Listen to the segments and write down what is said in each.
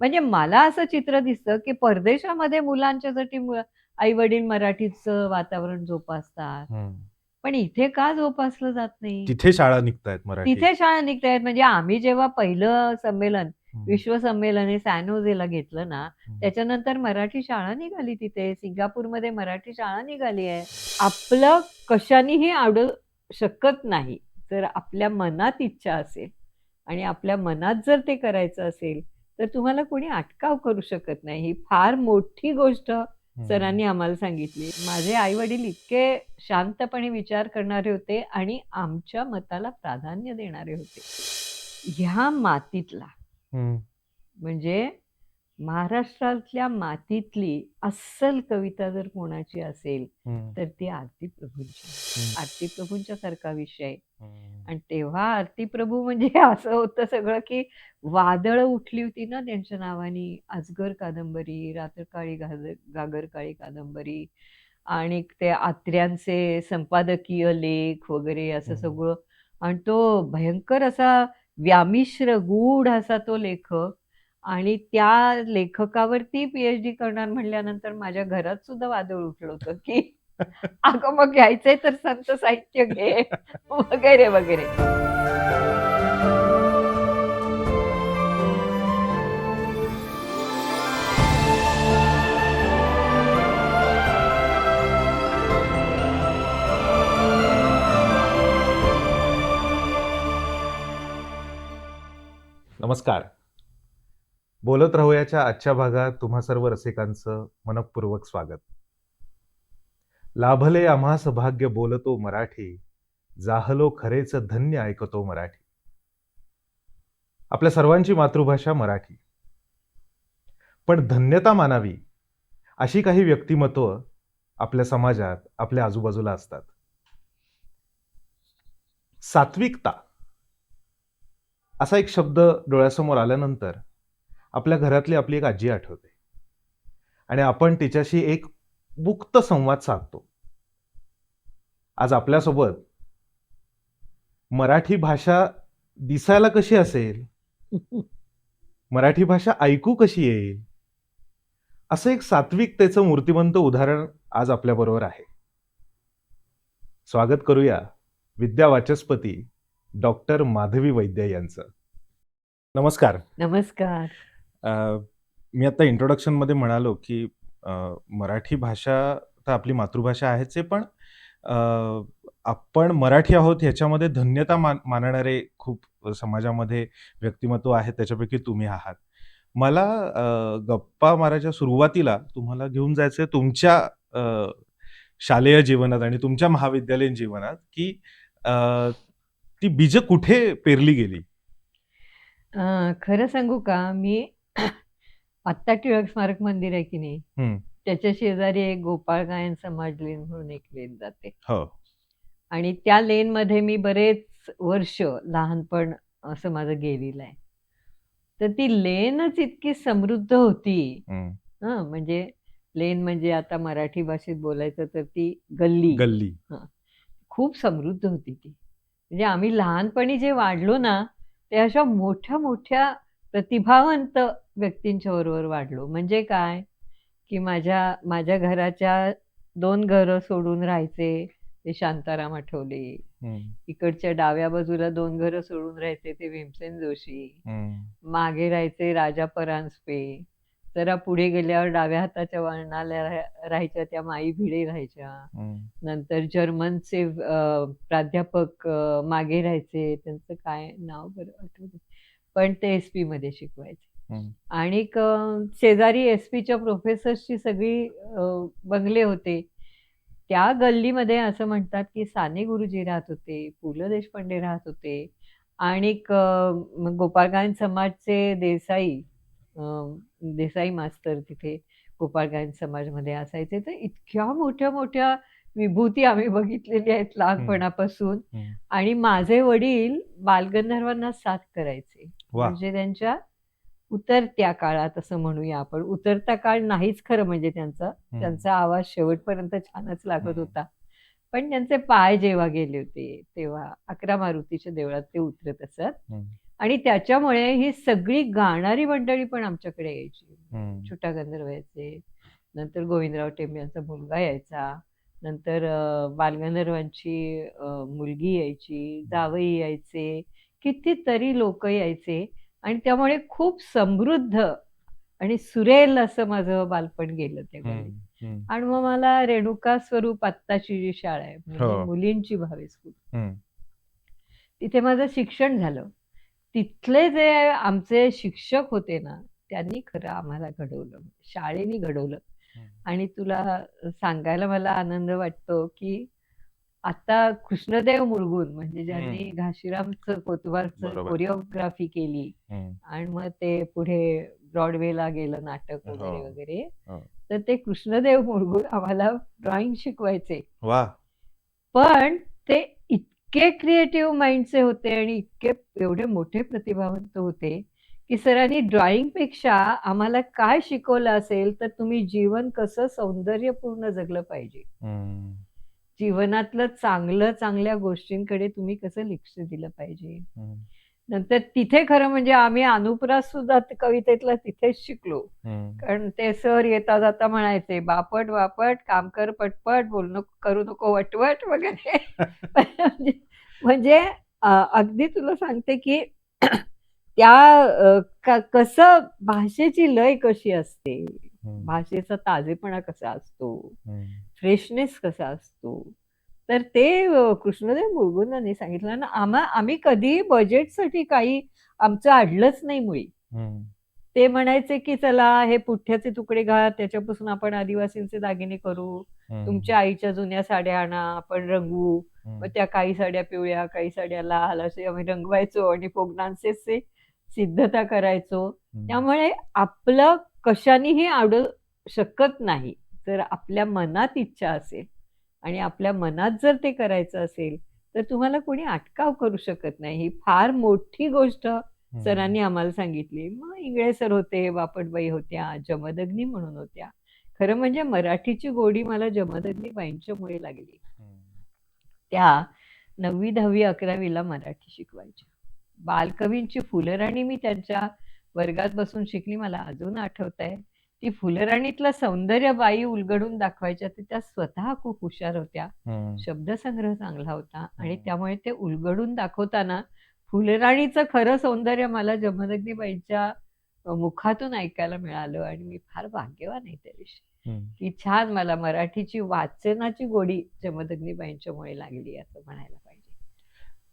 म्हणजे मला असं चित्र दिसतं, की परदेशामध्ये मुलांच्यासाठी आई-वडील मराठीचं वातावरण जोपासतात. हं. पण इथे का जोपासलं जात नाही? तिथे शाळा निघतायत मराठी. तिथे शाळा निघतायत. म्हणजे आम्ही जेव्हा पहिलं संमेलन, हं, विश्व संमेलन हे सॅन होजेला घेतलं ना, हं. त्याच्यानंतर मराठी शाळा निघाली तिथे. सिंगापूरमध्ये मराठी शाळा निघाली आहे. आपलं कशानेही आवडू शकत नाही. जर आपल्या मनात इच्छा असेल आणि आपल्या मनात जर ते करायचं असेल, तर तुम्हाला कोणी अटकाव करू शकत नाही. ही फार मोठी गोष्ट सरांनी आम्हाला सांगितली. माझे आई-वडील इतके शांतपणे विचार करणारे होते आणि आमच्या मताला प्राधान्य देणारे होते. ह्या मातीतला हं, म्हणजे महाराष्ट्रातल्या मातीतली अस्सल कविता जर कोणाची असेल, हं, तर ती आरती प्रभूंची. हं, आरती प्रभूंच्या सारखा विषय. हं. आणि तेव्हा आरती प्रभू म्हणजे असं होतं सगळं, की वादळं उठली होती ना त्यांच्या नावानी. अजगर कादंबरी, रात्र काळी गागर काळी कादंबरी आणि ते आत्र्यांचे संपादकीय लेख वगैरे असं हं. सगळं. आणि तो भयंकर असा व्यामिश्र गूढ असा तो लेखक आणि त्या लेखकावरती पीएचडी करणार म्हणल्यानंतर माझ्या घरात सुद्धा वादळ उठलं होतं, की अगं मग घ्यायचंय तर संत साहित्य घे वगैरे, वगैरे. नमस्कार. बोलत राहूयाच्या आजच्या भागात तुम्हा सर्व रसिकांचं मनःपूर्वक स्वागत. लाभले आम्हास भाग्य बोलतो मराठी, जाहलो खरेच धन्य ऐकतो मराठी. आपल्या सर्वांची मातृभाषा मराठी. पण धन्यता मानावी अशी काही व्यक्तिमत्व आपल्या समाजात, आपल्या आजूबाजूला असतात. सात्विकता असा एक शब्द डोळ्यासमोर आल्यानंतर आपल्या घरातली आपली एक आजी आठवते आणि आपण तिच्याशी एक मुक्त संवाद साधतो. आज आपल्यासोबत मराठी भाषा दिसायला कशी असेल, मराठी भाषा ऐकू कशी येईल, असं एक सात्विकतेचं मूर्तिमंत उदाहरण आज आपल्याबरोबर आहे. स्वागत करूया विद्यावाचस्पती डॉक्टर माधवी वैद्य यांचं. नमस्कार. नमस्कार. मी आता इंट्रोडक्शनमध्ये म्हणालो, की मराठी भाषा तर आपली मातृभाषा आहेच आहे, पण आपण मराठी आहोत ह्याच्यामध्ये धन्यता मानणारे खूप समाजामध्ये व्यक्तिमत्व आहेत, त्याच्यापैकी तुम्ही आहात. मला गप्पा मारायच्या सुरुवातीला तुम्हाला घेऊन जायचंय तुमच्या शालेय जीवनात आणि तुमच्या महाविद्यालयीन जीवनात, की ती बीजं कुठे पेरली गेली? खरं सांगू का मी आत्ता टिळक स्मारक मंदिर आहे की नाही, हं. त्याच्या शेजारी एक गोपाळ गायन समाज लेन म्हणून एक लेन जाते. हो. आणि त्या लेनमध्ये मी बरेच वर्ष लहानपण असं माझं गेलेलं आहे. तर ती लेनच इतकी समृद्ध होती. हं. म्हणजे लेन म्हणजे आता मराठी भाषेत बोलायचं तर ती गल्ली. गल्ली. हं. खूप समृद्ध होती ती. म्हणजे आम्ही लहानपणी जे वाढलो ना, ते अशा मोठ्या-मोठ्या प्रतिभावंत व्यक्तींच्या बरोबर वाढलो. म्हणजे काय, की माझ्या माझ्या घराच्या 2 घरं सोडून राहायचे ते शांताराम आठवले. हं, इकडच्या डाव्या बाजूला 2 घरं सोडून राहायचे ते भीमसेन जोशी. हं, मागे राहायचे राजा परांजपे. जरा पुढे गेल्यावर डाव्या हाताच्या वळणाला राहायच्या त्या माई भिडे राहायच्या. हं, नंतर जर्मनचे प्राध्यापक मागे राहायचे. त्यांचं काय नाव बरं आठवत नाही. पण ते एस-पी मध्ये शिकवायचे. हं, आणि शेजारी एस-पीच्या प्रोफेसर्सची सगळी बंगले होते. त्या गल्लीमध्ये असं म्हणतात, की साने गुरुजी राहत होते, पु. ल. देशपांडे राहत होते आणि गोपाळकायन समाजचे देसाई मास्तर तिथे गोपाळकायन समाजमध्ये असायचे. तर इतक्या मोठ्या-मोठ्या विभूती आम्ही बघितलेल्या आहेत हं, लहानपणापासून. हं. आणि माझे वडील बालगंधर्वांना साथ करायचे. वाह! म्हणजे त्यांच्या उतरत्या काळात असं म्हणूया आपण. उतरता काळ नाहीच खरं म्हणजे त्यांचा. हं, त्यांचा आवाज शेवटपर्यंत छानच लागत हं, होता. पण त्यांचे पाय जेव्हा गेले होते, तेव्हा 11 मारुतीच्या देवळात ते उतरत असत. हं. आणि त्याच्यामुळे ही सगळी गाणारी मंडळी पण आमच्याकडे यायची. हम्म. छोटा गंधर्व यायचे, नंतर गोविंदराव टेंबे यांचा मुलगा यायचा, नंतर बालगंधर्वांची मुलगी यायची, जावई यायचे, कितीतरी लोक यायचे आणि त्यामुळे खूप समृद्ध आणि सुरेल असं माझं बालपण गेलं तेव्हा. हम्म. हम्म. आणि मग मला रेणुका स्वरूप आत्ताची जी शाळा आहे म्हणजे हो. मुलींची भावे स्कूल, हम्म. तिथे माझं शिक्षण झालं. तिथले जे आमचे शिक्षक होते ना, त्यांनी खरं आम्हाला घडवलं, शाळेने घडवलं. हम्म. आणि तुला सांगायला मला आनंद वाटतो की आता कृष्णदेव मुरगुन म्हणजे ज्यांनी घाशीरामचं कोतवालचं बरोबर. कोरिओग्राफी केली हम्म. आणि मग ते पुढे ब्रॉडवेला गेलं नाटक वगैरे हो. वगैरे, हो. तर ते कृष्णदेव मुरगुन आम्हाला ड्रॉइंग शिकवायचे. वा. पण ते इतके क्रिएटिव्ह माइंडचे होते आणि इतके एवढे मोठे प्रतिभावंत होते की सरांनी ड्रॉइंग पेक्षा आम्हाला काय शिकवलं असेल तर तुम्ही जीवन कसं सौंदर्यपूर्ण जगलं पाहिजे, हम्म. जीवनातलं चांगल्या गोष्टींकडे तुम्ही कसं लक्ष दिलं पाहिजे. हम्म. नंतर तिथे खरं म्हणजे आम्ही अनुप्रास सुद्धा कवितेतला तिथेच शिकलो. हम्म. कारण ते सर येता जाता म्हणायचे बापट बापट काम कर पटपट, बोल नको करू नको वटवट वगैरे. म्हणजे अगदी तुला सांगते की त्या कसं भाषेची लय कशी असते, हम्म. भाषेचा ताजेपणा कसा असतो, हम्म. फ्रेशनेस कसा असतो, तर ते कृष्णदेव मुरगुंदांनी सांगितलं ना. आम्ही कधी बजेटसाठी काही आमचं अडलंच नाही मुळी. हम्म. ते म्हणायचे की चला हे पुठ्ठ्याचे तुकडे घाल, त्याच्यापासून आपण आदिवासींचे दागिने करू, हम्म. तुमच्या आईच्या जुन्या साड्या आणा, आपण रंगवू. हम्म. मग त्या काही साड्या पिवळ्या, काही साड्या लाल असे आम्ही रंगवायचो आणि फोक डान्सेसचे सिद्धता करायचो. हम्म. त्यामुळे आपलं कशानेही आवडू शकत नाही. जर आपल्या मनात इच्छा असेल आणि आपल्या मनात जर ते करायचं असेल तर तुम्हाला कोणी अटकाव करू शकत नाही. ही फार मोठी गोष्ट सरांनी आम्हाला सांगितली. मग इंगळे सर होते, बापटबाई होत्या, जमदग्नी म्हणून होत्या. खरं म्हणजे मराठीची गोडी मला जमदग्नी बाईंच्यामुळे लागली. त्या 9वी 10वी 11वीला मराठी शिकवायच्या. बालकवींची फुलराणी मी त्यांच्या वर्गात बसून शिकली. मला अजून आठवत आहे ती फुलराणीतलं सौंदर्य बाई उलगडून दाखवायच्या. तर त्या स्वतः खूप हुशार होत्या, शब्दसंग्रह चांगला होता आणि त्यामुळे ते उलगडून दाखवताना फुलराणीचं खरं सौंदर्य मला जमदग्नीबाईंच्या मुखातून ऐकायला मिळालं आणि मी फार भाग्यवान आहे त्याविषयी की छान मला मराठीची वाचनाची गोडी जमदग्नीबाईंच्यामुळे लागली असं म्हणायला पाहिजे.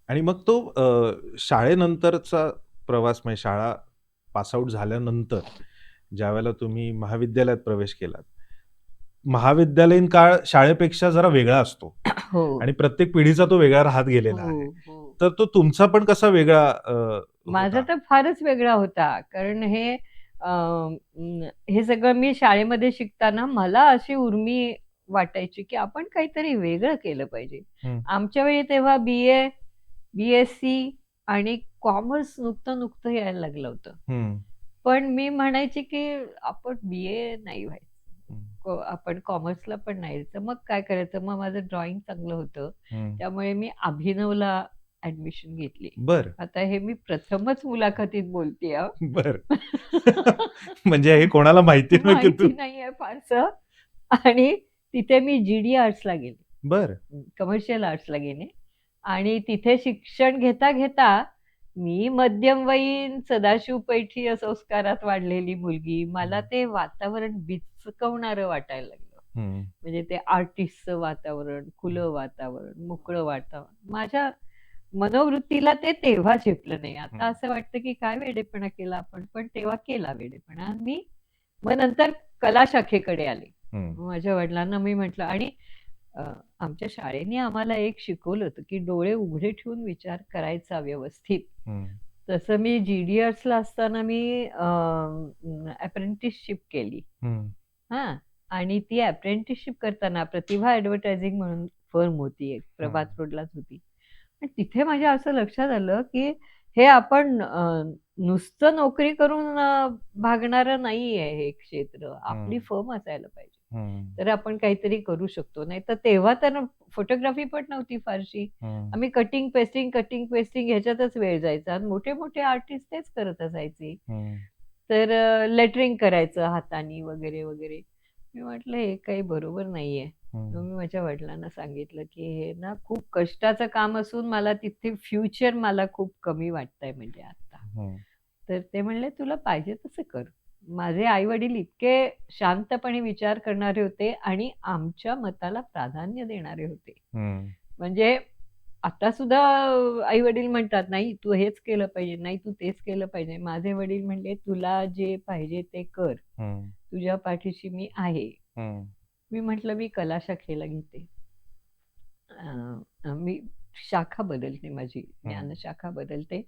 आणि मग तो शाळेनंतरचा प्रवास म्हणजे शाळा पासआउट झाल्यानंतर ज्यावेळेला तुम्ही महाविद्यालयात प्रवेश केलात, महाविद्यालयीन काळ शाळेपेक्षा जरा वेगळा असतो आणि प्रत्येक पिढीचा तो वेगळा राहत गेलेला आहे. तर तो तुमचा पण कसा वेगळा माझा तर फारच वेगळा होता. कारण हे सगळं मी शाळेमध्ये शिकताना मला अशी उर्मी वाटायची की आपण काहीतरी वेगळं केलं पाहिजे. आमच्या वेळी तेव्हा BA, BSc आणि कॉमर्स नुकतं यायला लागलं होतं. पण मी म्हणायचे की आपण BA नाही व्हायचं, आपण कॉमर्सला पण नाही जायचं. मग काय करायचं, मग माझं ड्रॉइंग चांगलं होतं त्यामुळे मी अभिनवला ऍडमिशन घेतली. बर. आता हे मी प्रथमच मुलाखतीत बोलतेय. बर. म्हणजे हे कोणाला माहिती नाहीये फारसं. आणि तिथे मी GD आर्ट्सला गेले. बर. कमर्शियल आर्ट्सला गेले आणि तिथे शिक्षण घेता घेता मी मध्यमवयीन सदाशिव पैठी संस्कारात वाढलेली मुलगी, मला ते वातावरण बिचकवणारं वाटायला लागलं. म्हणजे ते आर्टिस्टचं वातावरण, खुलं वातावरण, मोकळं वातावरण माझ्या मनोवृत्तीला ते तेव्हा झेपलं नाही. आता असं वाटतं की काय वेडेपणा केला आपण, पण तेव्हा केला वेडेपणा. मी मग नंतर कला शाखेकडे आले. माझ्या वडिलांना मी म्हटलं आणि आमच्या शाळेने आम्हाला एक शिकवलं होतं की डोळे उघडे ठेवून विचार करायचा व्यवस्थित. तसं मी GD आर्ट्सला असताना मी अप्रेंटिसशिप केली. आणि ती अप्रेंटिसशिप करताना प्रतिभा ऍडव्हर्टायझिंग म्हणून फर्म होती, एक प्रभात रोडलाच होती. तिथे माझ्या असं लक्षात आलं की हे आपण नुसतं नोकरी करून भागणारं नाहीये हे क्षेत्र, आपली फर्म असायला पाहिजे. हं, तर आपण काहीतरी करू शकतो. नाहीतर तेव्हा तर फोटोग्राफी पण नव्हती फारशी. हं, आम्ही कटिंग पेस्टिंग ह्याच्यातच वेळ जायचा. आणि मोठे-मोठे आर्टिस्ट तेच करत असायचे. हं, तर लेटरिंग करायचं हातानी वगैरे, वगैरे. मी म्हटलं हे काही बरोबर नाहीये. मग हं, मी माझ्या वडिलांना सांगितलं, की हे ना खूप कष्टाचं काम असून मला तिथे फ्युचर मला खूप कमी वाटतंय म्हणजे आता. हं, तर ते म्हणले, "तुला पाहिजे तसं कर." माझे आई-वडील इतके शांतपणे विचार करणारे होते आणि आमच्या मताला प्राधान्य देणारे होते. हं, म्हणजे आता सुद्धा आई-वडील म्हणतात, "नाही, तू हेच केलं पाहिजे. नाही, तू तेच केलं पाहिजे." माझे वडील म्हणले, "तुला जे पाहिजे ते कर. हं, तुझ्या पाठीशी मी आहे." हं, मी म्हटलं, "मी कला शाखेला घेते." मी शाखा बदलते माझी, हं, ज्ञानशाखा बदलते.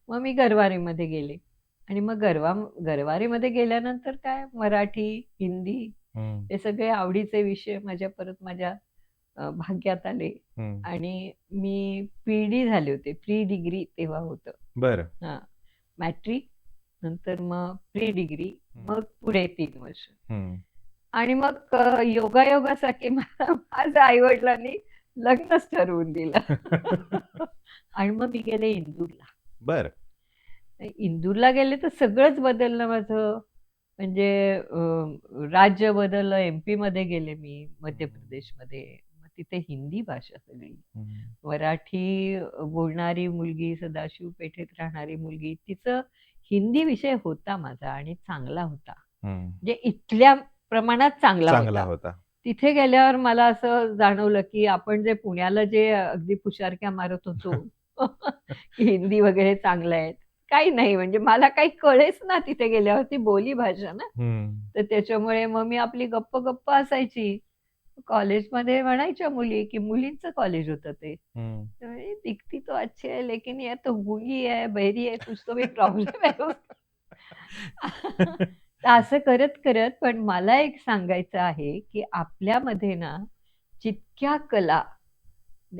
मग मी गरवारेमध्ये गेले आणि मग गरवारेमध्ये गेल्यानंतर काय मराठी, हिंदी हं, हे सगळे आवडीचे विषय माझ्या भाग्यात आले हं. आणि मी पी-डी झाले होते. प्री डिग्री तेव्हा होतं. बरं. हां, मॅट्रिक नंतर मग प्री डिग्री, हं, मग पुढे 3 वर्ष. हं. आणि मग योगायोगासाठी मला माझ्या आई-वडिलांनी लग्नच ठरवून दिलं. आणि मग मी गेले इंदूरला. बरं. इंदूरला गेले तर सगळंच बदललं माझं. म्हणजे राज्य बदललं. एम-पीमध्ये गेले मी, मध्य हं, प्रदेशमध्ये. मग तिथे हिंदी भाषा सगळी. हं, मराठी बोलणारी मुलगी, सदाशिव पेठेत राहणारी मुलगी, तिचं हिंदी विषय होता माझा आणि चांगला होता. हं. म्हणजे इथल्या प्रमाणात चांगला चांगला होता. होता. तिथे गेल्यावर मला असं जाणवलं, की आपण जे पुण्याला जे अगदी फुशारक्या मारत होतो, की हिंदी वगैरे चांगलं आहे. काही नाही म्हणजे मला काही कळेच ना तिथे गेल्यावर ती बोली भाषा ना. हं, तर त्याच्यामुळे मग मी आपली गप्प-गप्प असायची. कॉलेजमध्ये म्हणायच्या मुली, की मुलींचं कॉलेज होतं ते. हं. तर म्हणे, "दिखती तो अच्छी है, लेकिन ये तो गूंगी है, बहरी है, कुछ तो भी प्रॉब्लेम है उसका." तर असं करत-करत पण मला एक सांगायचं आहे, की आपल्यामध्ये ना जितक्या कला,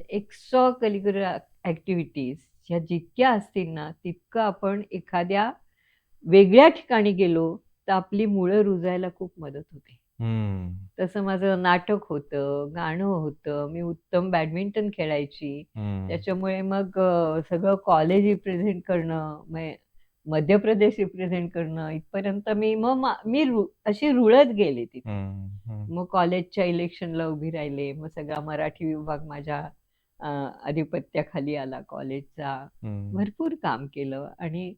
एक्स्ट्रा करिक्युलर ॲक्टिव्हिटीज ह्या जितक्या असतील ना, तितकं आपण एखाद्या वेगळ्या ठिकाणी गेलो, तर आपली मुळं रुजायला खूप मदत होते. हं, तसं माझं नाटक होतं, गाणं होतं, मी उत्तम बॅडमिंटन खेळायची. हं, त्याच्यामुळे मग सगळं कॉलेज रिप्रेझेंट करणं, मध्य प्रदेश रिप्रेझेंट करणं इथपर्यंत मी मग मी अशी रुळत गेले तिथे. हं, हं, मग कॉलेजच्या इलेक्शनला उभी राहिले. मग सगळा मराठी विभाग माझ्या अ, अधिपत्याखाली आला कॉलेजचा. हं, भरपूर काम केलं आणि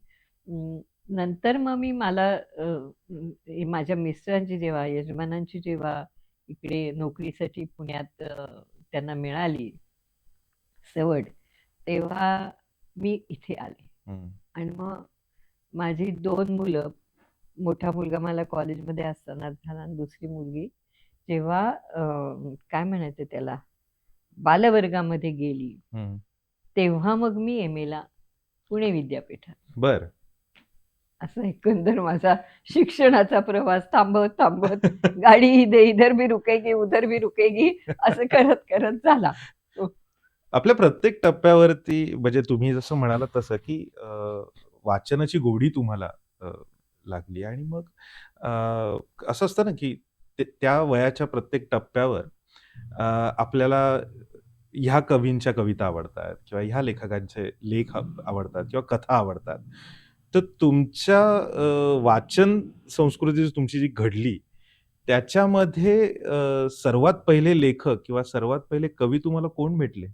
नंतर मग मी मला माझ्या मिस्टरांची जेव्हा, यजमानांची जेव्हा इकडे नोकरीसाठी पुण्यात त्यांना मिळाली सवड, तेव्हा मी इथे आले. हं. आणि मग माझी 2 मुलं, मोठा मुलगा मला कॉलेजमध्ये असतानाच झाला आणि दुसरी मुलगी जेव्हा काय म्हणायचं त्याला, बालवर्गामध्ये गेली, हं. तेव्हा मग मी एम-एला पुणे विद्यापीठात. बरं. असा एकंदर माझा शिक्षणाचा प्रवास थांबवत गाडी इधर भी रुकेगी, उधर भी रुकेगी असं करत झाला. हो. आपल्या प्रत्येक टप्प्यावरती म्हणजे तुम्ही जसं म्हणालात तसं, की वाचनाची गोडी तुम्हाला अ, लागली आणि मग असं असतं ना, की त्या वयाच्या प्रत्येक टप्प्यावर अ, आपल्याला ह्या कवींच्या कविता आवडतात किंवा ह्या लेखकांचे लेख आवडतात किंवा कथा आवडतात. तर तुमच्या वाचन संस्कृती तुमची जी घडली, त्याच्यामध्ये सर्वात पहिले लेखक किंवा सर्वात पहिले कवी तुम्हाला कोण भेटले?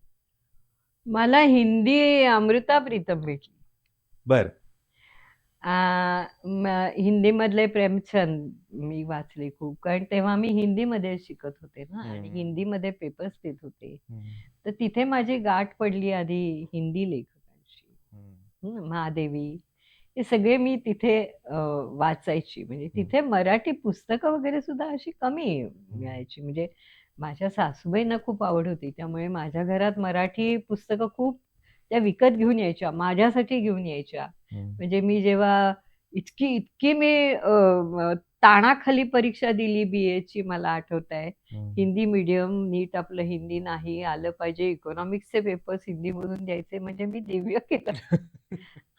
मला हिंदी अमृता प्रीतम भेटली. बरं. अ, हिंदीमधले प्रेमचंद मी वाचले खूप. कारण तेव्हा मी हिंदीमध्ये शिकत होते ना आणि हं, हिंदीमध्ये पेपर्स देत होते. हं, तर तिथे माझी गाठ पडली आधी हिंदी लेखकांशी. हं, महादेवी हे सगळे मी तिथे वाचायची. म्हणजे हं, तिथे मराठी पुस्तकं वगैरे सुद्धा अशी कमी हं, मिळायची. म्हणजे माझ्या सासूबाईंना खूप आवड होती. त्यामुळे माझ्या घरात मराठी पुस्तकं खूप त्या विकत घेऊन यायच्या. माझ्यासाठी घेऊन यायच्या. हं, म्हणजे मी जेव्हा इतकी मी ताणाखाली परीक्षा दिली बी-एची मला आठवतंय. हं. हिंदी मीडियम, नीट आपलं हिंदी नाही आलं पाहिजे. इकॉनॉमिक्सचे पेपर्स हिंदीमधून द्यायचे म्हणजे मी दिव्य केलं.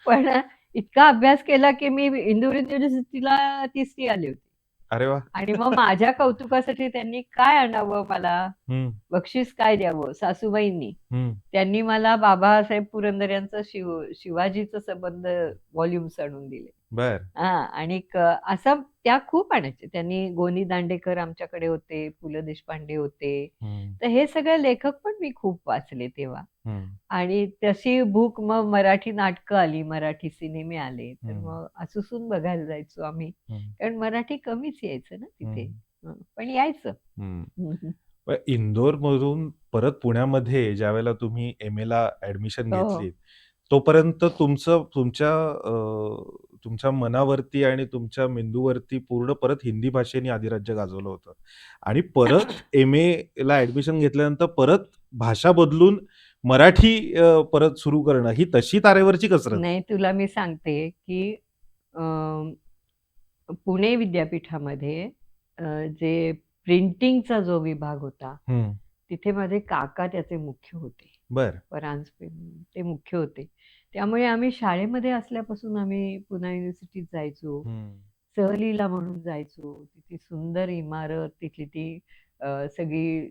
पण इतका अभ्यास केला, की मी इंदूर युनिव्हर्सिटीला 30री आले होते. अरे वा. आणि मग माझ्या कौतुकासाठी त्यांनी काय आणावं मला, हम्म, बक्षीस काय द्यावं सासूबाईंनी. हम्म, त्यांनी मला बाबासाहेब पुरंदरे यांचं शिवाजीचं संबंध व्हॉल्युम्स आणून दिले. बर. आणि असं त्या खूप आणायचे. त्यांनी गोनी दांडेकर आमच्याकडे होते, पु ल देशपांडे होते. हम्म, तर हे सगळे लेखक पण मी खूप वाचले तेव्हा. हम्म, आणि तशी भूक मग मराठी नाटकं आली, मराठी सिनेमे आले, तर हम्म, मग आसूसून बघायला जायचो आम्ही. हम्म, कारण मराठी कमीच यायचं ना तिथे. हम्म, पण यायचं. हम्म. हं, हं. इंदोर मधून परत पुण्यामध्ये ज्या वेळेला तुम्ही एम ए ला ऍडमिशन हो. घेतली, तोपर्यंत तुमच्या मनावरती आणि तुमच्या मेंदूवरती पूर्ण परत हिंदी भाषेने अधिराज्य गाजवलं होतं. आणि परत एम ए ला ऍडमिशन घेतल्यानंतर परत भाषा बदलून मराठी परत सुरू करणं, ही तशी तारेवरची कसरत. नाही, तुला मी सांगते की अं, पुणे विद्यापीठामध्ये जे प्रिंटिंगचा जो विभाग होता, हम्म, तिथे माझे काका त्याचे मुख्य होते. बर. परांजपे ते मुख्य होते. त्यामुळे आम्ही शाळेमध्ये असल्यापासून आम्ही पुणा युनिव्हर्सिटीत जायचो. हम्म, सहलीला म्हणून जायचो. तिथे सुंदर इमारत, तिथली ती सगळी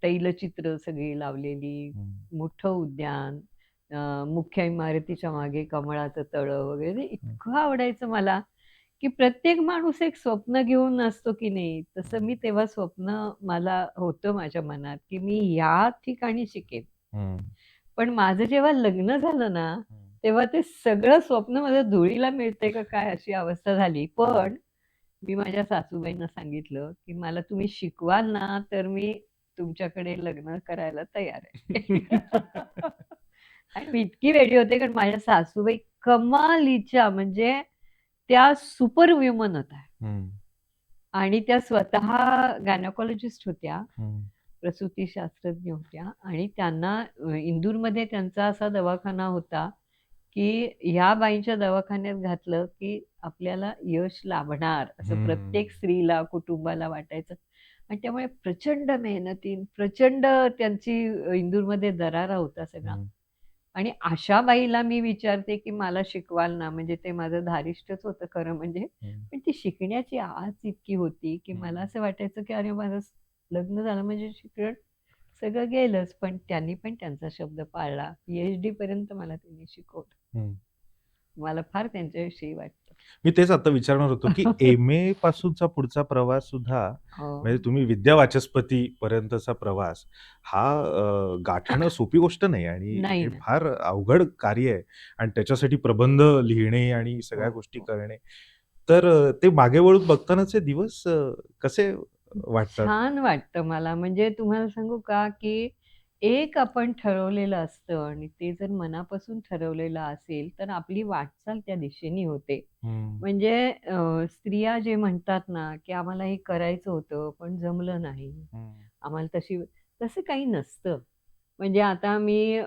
तैलचित्र सगळी लावलेली, हम्म, मोठं उद्यान, मुख्य इमारतीच्या मागे कमळाचं तळं वगैरे इतकं आवडायचं मला, की प्रत्येक माणूस एक स्वप्न घेऊन असतो की नाही, तसं मी तेव्हा स्वप्न मला होतं माझ्या मनात, की मी ह्या ठिकाणी शिकेन. हम्म, पण माझं जेव्हा लग्न झालं ना, हम्म, तेव्हा ते सगळं स्वप्न माझं धुळीला मिळतंय का काय अशी अवस्था झाली. पण मी माझ्या सासूबाईंना सांगितलं, की मला तुम्ही शिकवाल ना, तर मी तुमच्याकडे लग्न करायला तयार आहे. आणि मी इतकी रेडी होते, कारण माझ्या सासूबाई कमालीच्या, म्हणजे त्या सुपर वुमन होत्या. हम्म, आणि त्या स्वतः गायनोकॉलॉजिस्ट होत्या, हम्म, प्रसूतीशास्त्रज्ञ होत्या. आणि त्यांना इंदूरमध्ये त्यांचा असा दवाखाना होता, की ह्या बाईंच्या दवाखान्यात घातलं, की आपल्याला यश लाभणार असं हम्म, प्रत्येक स्त्रीला, कुटुंबाला वाटायचं. आणि त्यामुळे प्रचंड मेहनतीन, प्रचंड त्यांची इंदूरमध्ये दरारा होता सगळा. हम्म, आणि अशा बाईला मी विचारते, की मला शिकवाल ना, म्हणजे ते माझं धारिष्टच होतं खरं म्हणजे. हम्म, पण ती शिकण्याची आस इतकी होती, की मला असं वाटायचं, की अरे माझं लग्न झालं म्हणजे शिक्षण सगळं गेलंच. पण त्यांनी पण त्यांचा शब्द पाळला. PhD पर्यंत मला त्यांनी शिकवलं. हम्म. मला फार त्यांच्याविषयी वाटतं. मी तेच आता विचारणार होतो, की एम ए पासूनचा पुढचा प्रवास सुद्धा, म्हणजे हो. तुम्ही विद्या वाचस्पती पर्यंतचा प्रवास हा गाठणं सोपी गोष्ट नाही आणि नाही हे ना. फार अवघड कार्य आहे. आणि त्याच्यासाठी प्रबंध लिहिणे आणि सगळ्या हो, गोष्टी हो. करणे. तर ते मागे वळून बघतानाचे दिवस कसे वाटतात? छान वाटतं मला. म्हणजे तुम्हाला सांगू का, की एक आपण ठरवलेलं असतं आणि ते जर मनापासून ठरवलेलं असेल, तर आपली वाटचाल त्या दिशेने होते. हं, म्हणजे स्त्रिया जे म्हणतात ना, की आम्हाला हे करायचं होतं, पण जमलं नाही. हं, आम्हाला तसं काही नसतं. म्हणजे आता मी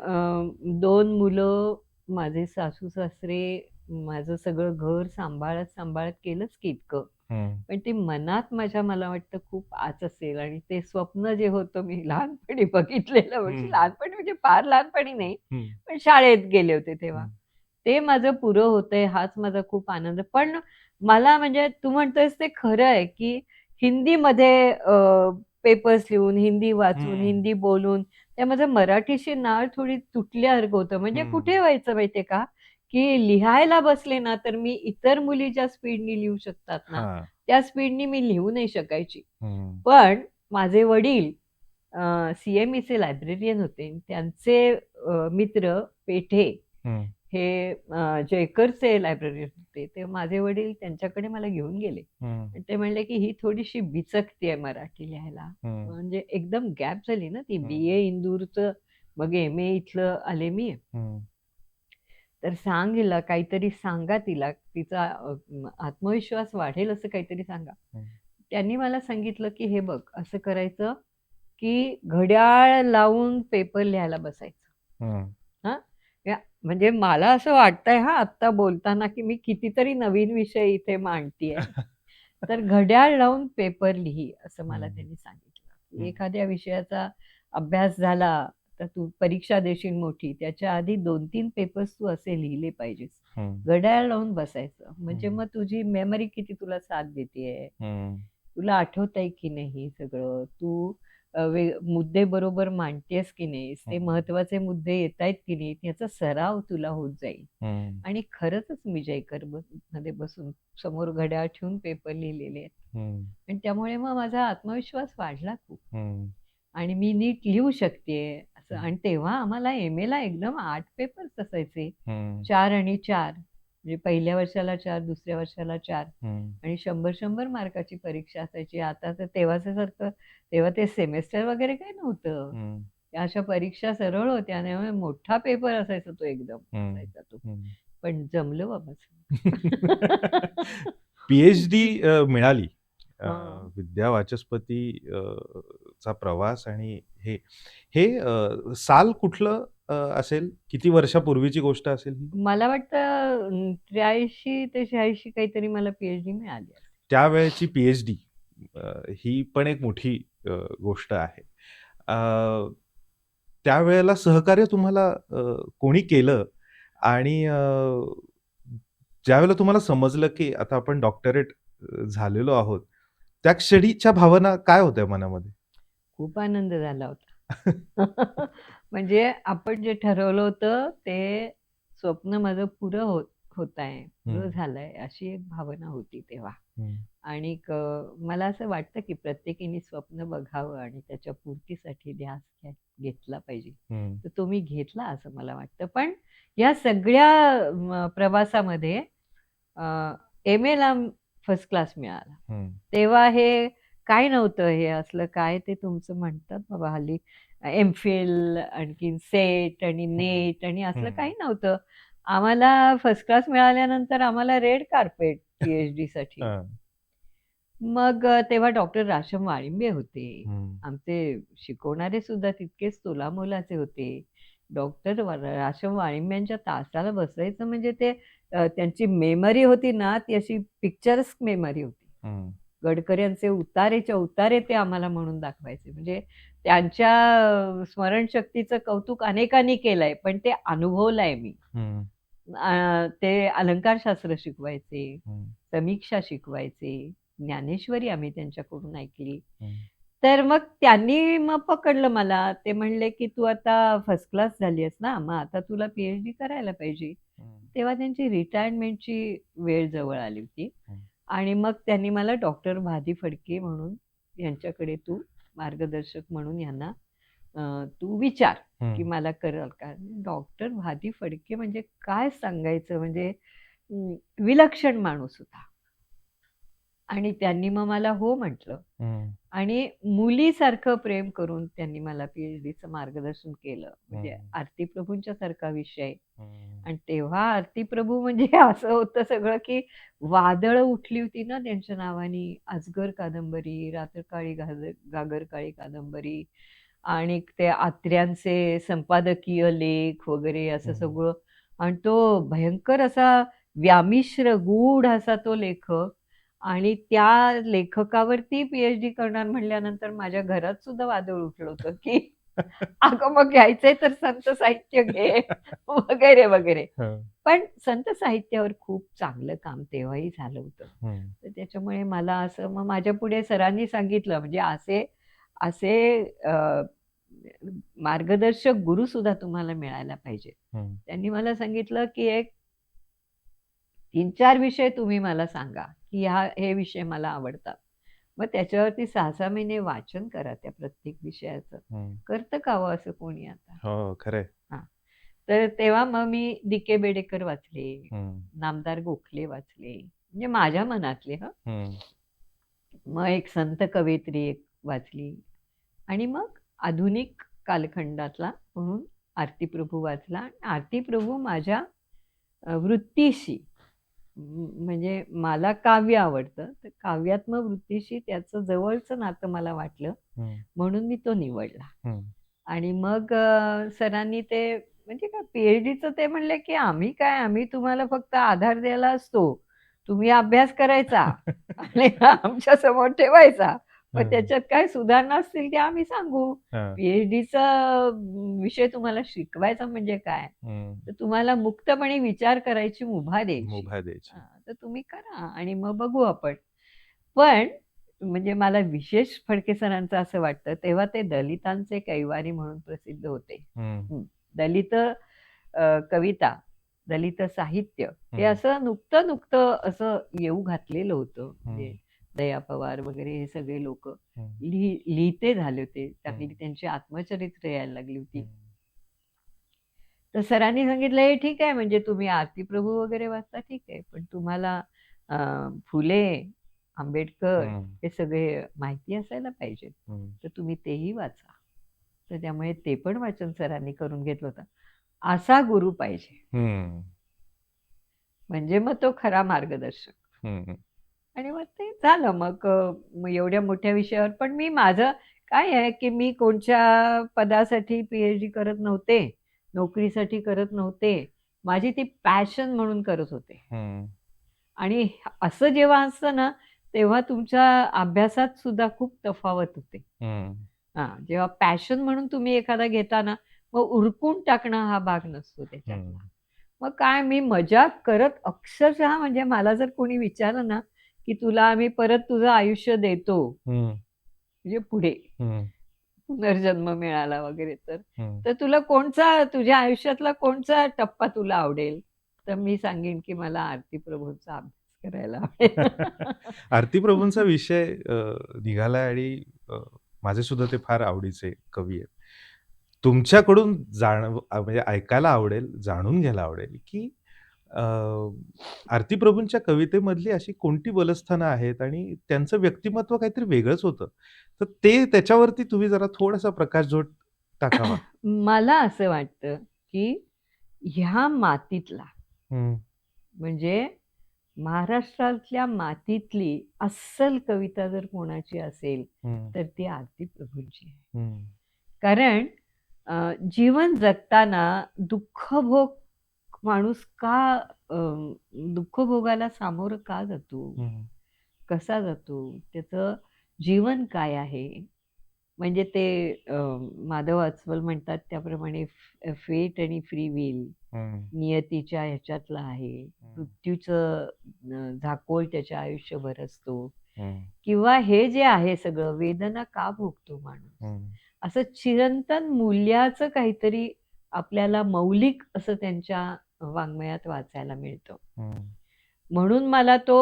2 मुलं, माझे सासू-सासरे, माझं सगळं घर सांभाळत केलंच की इतकं. हं, पण ते मनात माझ्या, मला वाटतं, खूप आच असेल. आणि ते स्वप्न जे होतं मी लहानपणी बघितलेलं, म्हणजे हं, लहानपणी म्हणजे फार लहानपणी नाही, हं, पण शाळेत गेले होते तेव्हा. हं, ते माझं पुरं होतंय हाच माझा खूप आनंद. पण मला, म्हणजे तू म्हणतोयस ते खरं आहे, की हिंदीमध्ये पेपर्स लिहून, हिंदी वाचून, हं, हिंदी बोलून त्या माझं मराठीशी नाळ थोडी तुटल्यासारखं होतं. म्हणजे हं. कुठे व्हायचं माहितीये का, की लिहायला बसले ना, तर मी इतर मुली ज्या स्पीडनी लिहू शकतात ना, हां. त्या स्पीडनी मी लिहू नाही शकायची. हं, पण माझे वडील CMEचे लायब्रेरियन होते. त्यांचे मित्र पेठे हं, हे जयकरचे लायब्ररीयन होते. ते माझे वडील त्यांच्याकडे मला घेऊन गेले. हं, आणि ते म्हणले, की ही थोडीशी बिचकते मराठी लिहायला. हं, म्हणजे एकदम गॅप झाली ना ती. हं, BA इंदूरचं, मग MA इथलं आले मी. हं, तर सांग हिला, काहीतरी सांगा तिला, तिचा आत्मविश्वास वाढेल असं काहीतरी सांगा. हं, त्यांनी मला सांगितलं, की हे बघ असं करायचं, की घड्याळ लावून पेपर लिहायला बसायचं. हं. हां, म्हणजे मला असं वाटतंय हां, आत्ता बोलताना, की मी कितीतरी नवीन विषय इथे मांडतीये. तर घड्याळ लावून पेपर लिही, असं मला हं, त्यांनी सांगितलं. हं, एखाद्या विषयाचा अभ्यास झाला, आता तू परीक्षा देशील मोठी, त्याच्या आधी 2-3 पेपर्स तू असे लिहिले पाहिजेस. हम्म, घड्याळ लावून बसायचं. म्हणजे हम्म, मग तुझी मेमरी किती तुला साथ देतेय, हम्म, तुला आठवतंय की नाही सगळं, तू मुद्दे बरोबर मांडतेस की नाहीस, ते हम्म, महत्वाचे मुद्दे येतायत की नाही, याचा सराव तुला होत जाईल. हम्म, आणि खरंच मी जयकर मध्ये बसून समोर घड्याळ ठेवून पेपर लिहिलेले आहेत. हम्म, आणि त्यामुळे मग माझा आत्मविश्वास वाढला खूप. हम्म, आणि मी नीट लिहू शकतेय असं. हम्म, आणि तेव्हा आम्हाला एम ला एकदम 8 पेपर्स असायचे, हम्म, 4 आणि 4. म्हणजे पहिल्या वर्षाला 4, दुसऱ्या वर्षाला 4. हम्म. आणि 100 मार्काची परीक्षा असायची. आता तर तेव्हाचं सारखं, तेव्हा ते सेमेस्टर वगैरे काही नव्हतं. हम्म, त्या अशा परीक्षा सरळ होत्या, त्यामुळे मोठा पेपर असायचा तो, एकदम हम्म, असायचा तो. हम्म. पण जमलं बाबा. पीएचडी मिळाली. अ, हा. विद्या वाचस्पती चा प्रवास आणि हे हे साल कुठलं असेल? किती वर्षापूर्वीची गोष्ट असेल ही? मला वाटतं 83 ते 86 काहीतरी मला पीएचडी मिळाली असेल. त्यावेळेची पीएचडी ही पण एक मोठी गोष्ट आहे. त्यावेळेला सहकार्य तुम्हाला कोणी केलं? आणि ज्यावेळेला तुम्हाला समजलं, की आता आपण डॉक्टरेट झालेलो आहोत, त्या क्षणीच्या भावना काय होत्या मनामध्ये? खूप आनंद झाला होता. म्हणजे आपण जे ठरवलं होतं ते स्वप्न माझं पुरं होत आहे, पुरं हं, झालंय, अशी एक भावना होती तेव्हा. हं, आणि मला असं वाटतं की प्रत्येकीने स्वप्न बघावं आणि त्याच्या पूर्तीसाठी ध्यास घेतला पाहिजे. हं, तर तो मी घेतला असं मला वाटतं. पण या सगळ्या प्रवासामध्ये एम ला फर्स्ट क्लास मिळाला. हं, तेव्हा हे काय नव्हतं, हे असलं काय ते तुमचं म्हणतात बाबा हल्ली एम.फिल, आणखीन सेट आणि हं, नेट आणि असलं हं. काही नव्हतं. आम्हाला फर्स्ट क्लास मिळाल्यानंतर आम्हाला रेड कार्पेट पीएचडीसाठी. हां. मग तेव्हा डॉक्टर राशम वाळिंबे होते. हं, आमचे शिकवणारे सुद्धा तितकेच तोलामोलाचे होते. डॉक्टर राशम वाळिंब्यांच्या तासाला बसायचं म्हणजे ते त्यांची मेमरी होती ना, ती अशी पिक्चर्स मेमरी होती. हं, गडकऱ्यांचे उतारेच्या उतारे ते आम्हाला म्हणून दाखवायचे. म्हणजे त्यांच्या स्मरणशक्तीचं कौतुक अनेकांनी केलंय, पण ते अनुभवलंय मी. हं, ते अलंकारशास्त्र शिकवायचे, हं, समीक्षा शिकवायचे, ज्ञानेश्वरी आम्ही त्यांच्याकडून ऐकली. हं, तर मग त्यांनी मग पकडलं मला. ते म्हणले, की "तू आता फर्स्ट क्लास झाली आहेस ना, मग आता तुला पीएचडी करायला पाहिजे." हं, तेव्हा त्यांची रिटायरमेंटची वेळ जवळ आली होती. हं, आणि मग त्यांनी मला डॉक्टर भादी फडके म्हणून यांच्याकडे तू मार्गदर्शक म्हणून यांना तू विचार, की हं. मला कराल का? डॉक्टर भादी फडके म्हणजे काय सांगायचं, म्हणजे विलक्षण माणूस होता. आणि त्यांनी मग मला हो म्हटलं. हं, आणि मुलीसारखं प्रेम करून त्यांनी मला पीएचडीचं मार्गदर्शन केलं. म्हणजे हं, आरती प्रभूंच्या सारखा विषय. हं, आणि तेव्हा आरती प्रभू म्हणजे असं होतं सगळं, की वादळं उठली होती ना त्यांच्या नावानी. अजगर कादंबरी, रात्रकाळी गागर काळी कादंबरी आणि ते आत्र्यांचे संपादकीय लेख वगैरे असं हं. सगळं. आणि तो भयंकर असा व्यामिश्र गूढ असा तो लेखक. आणि त्या लेखकावरती पीएचडी करणार म्हणल्यानंतर माझ्या घरात सुद्धा वादळ उठलं होतं, की अगं मग घ्यायचंय तर संत साहित्य घे वगैरे, वगैरे. हं, पण संत साहित्यावर खूप चांगलं काम तेव्हाही झालं होतं. हं, तर त्याच्यामुळे मला असं मग माझ्यापुढे सरांनी सांगितलं, म्हणजे असे असे मार्गदर्शक गुरु सुद्धा तुम्हाला मिळायला पाहिजे. हं, त्यांनी मला सांगितलं, की एक 3-4 विषय तुम्ही मला सांगा, की हे विषय मला आवडतात. मग त्याच्यावरती 6-6 महिने वाचन करा त्या प्रत्येक विषयाचं. हं. करतं का हो असं कोणी आता? हो, खरं आहे. हां. तर तेव्हा मग मी दी.के. बेडेकर वाचले, हं, नामदार गोखले वाचले, म्हणजे माझ्या मनातले हं. हं, मग एक संत कवयित्री एक वाचली. आणि मग आधुनिक कालखंडातला म्हणून आरती प्रभू वाचला. आरती प्रभू माझ्या वृत्तीशी, म्हणजे मला काव्य आवडतं, तर काव्यात्मक वृत्तीशी त्याचं जवळचं नातं मला वाटलं, हं, म्हणून मी तो निवडला. हं. आणि मग सरांनी ते, म्हणजे काय पीएचडीचं ते म्हणले, की आम्ही तुम्हाला फक्त आधार द्यायला असतो. तुम्ही अभ्यास करायचा आणि आमच्या समोर ठेवायचा. मग हं. त्याच्यात काय सुधारणा असतील त्या आम्ही सांगू. हां. पीएचडीचा विषय तुम्हाला शिकवायचा म्हणजे काय? हं. तर तुम्हाला मुक्तपणे विचार करायची मुभा द्यायची. मुभा द्यायची. तर तुम्ही करा आणि मग बघू आपण. पण म्हणजे मला विशेष फडके सरांचं असं वाटतं, तेव्हा ते दलितांचे कैवारी म्हणून प्रसिद्ध होते. हं. दलित कविता, दलित साहित्य हे हं. असं नुकतं असं येऊ घातलेलं होतं. म्हणजे हं. दया पवार वगैरे हे सगळे लोकं हं. लिहिते झाले होते. चांगली हं. त्यांची आत्मचरित्र यायला लागली होती. हं. तर सरांनी सांगितलं, "हे ठीक आहे, म्हणजे तुम्ही आरती प्रभू वगैरे वाचता ठीक आहे, पण तुम्हाला फुले, आंबेडकर हं. हे सगळे माहिती असायला पाहिजेत. हं. तर तुम्ही तेही वाचा." तर त्यामुळे ते पण वाचन सरांनी करून घेतलं होतं. असा गुरु पाहिजे, हं. म्हणजे मग तो खरा मार्गदर्शक. हं. हं. आणि मग ते झालं मग एवढ्या मोठ्या विषयावर. पण मी माझं काय आहे, की मी कोणत्या पदासाठी पीएचडी करत नव्हते, नोकरीसाठी करत नव्हते. माझी ती पॅशन म्हणून करत होते. हं. आणि असं जेव्हा असतं ना, तेव्हा तुमच्या अभ्यासात सुद्धा खूप तफावत होते. हं. जेव्हा पॅशन म्हणून तुम्ही एखादा घेता ना, मग उरकून टाकणं हा भाग नसतो हं. त्याच्यातला. मग काय मी मजाक करत अक्षरशः म्हणजे मला जर कोणी विचारलं ना, की तुला आम्ही परत तुझं आयुष्य देतो, हं. म्हणजे पुढे हं. पुनर्जन्म मिळाला वगैरे तर, हं. तर तुला तुझ्या आयुष्यातला कोणचा टप्पा तुला आवडेल? तर मी सांगेन, की मला आरती प्रभूंचा अभ्यास करायला आवडेल. आरती प्रभूंचा विषय निघालाय आणि अ, माझे सुद्धा ते फार आवडीचे कवी आहेत. तुमच्याकडून म्हणजे ऐकायला आवडेल, जाणून घ्यायला आवडेल, की अ, आरती प्रभूंच्या कवितेमधली अशी कोणती बलस्थानं आहेत आणि त्यांचं व्यक्तिमत्व काहीतरी वेगळंच होतं. तर ते त्याच्यावरती तुम्ही जरा थोडासा प्रकाशझोत टाकावा. मला असं वाटतं, की ह्या मातीतला हं. म्हणजे महाराष्ट्रातल्या मातीतली अस्सल कविता जर कोणाची असेल, हं. तर ती आरती प्रभूंची आहे. हं. कारण जीवन जगताना दुःखभोग माणूस का दुःखभोगाला सामोरं का जातो? हं. कसा जातो? त्याचं जीवन काय आहे? म्हणजे ते माधव अस्वल म्हणतात त्याप्रमाणे फेट आणि फ्री विल हं. नियतीच्या ह्याच्यातलं आहे. हं. मृत्यूचं झाकोळ त्याच्या आयुष्यभर असतो. हं. किंवा हे जे आहे सगळं वेदना का भोगतो माणूस? हं. असं चिरंतन मूल्याचं काहीतरी आपल्याला मौलिक असं त्यांच्या वाङ्मयात वाचायला मिळतं. हं. म्हणून मला तो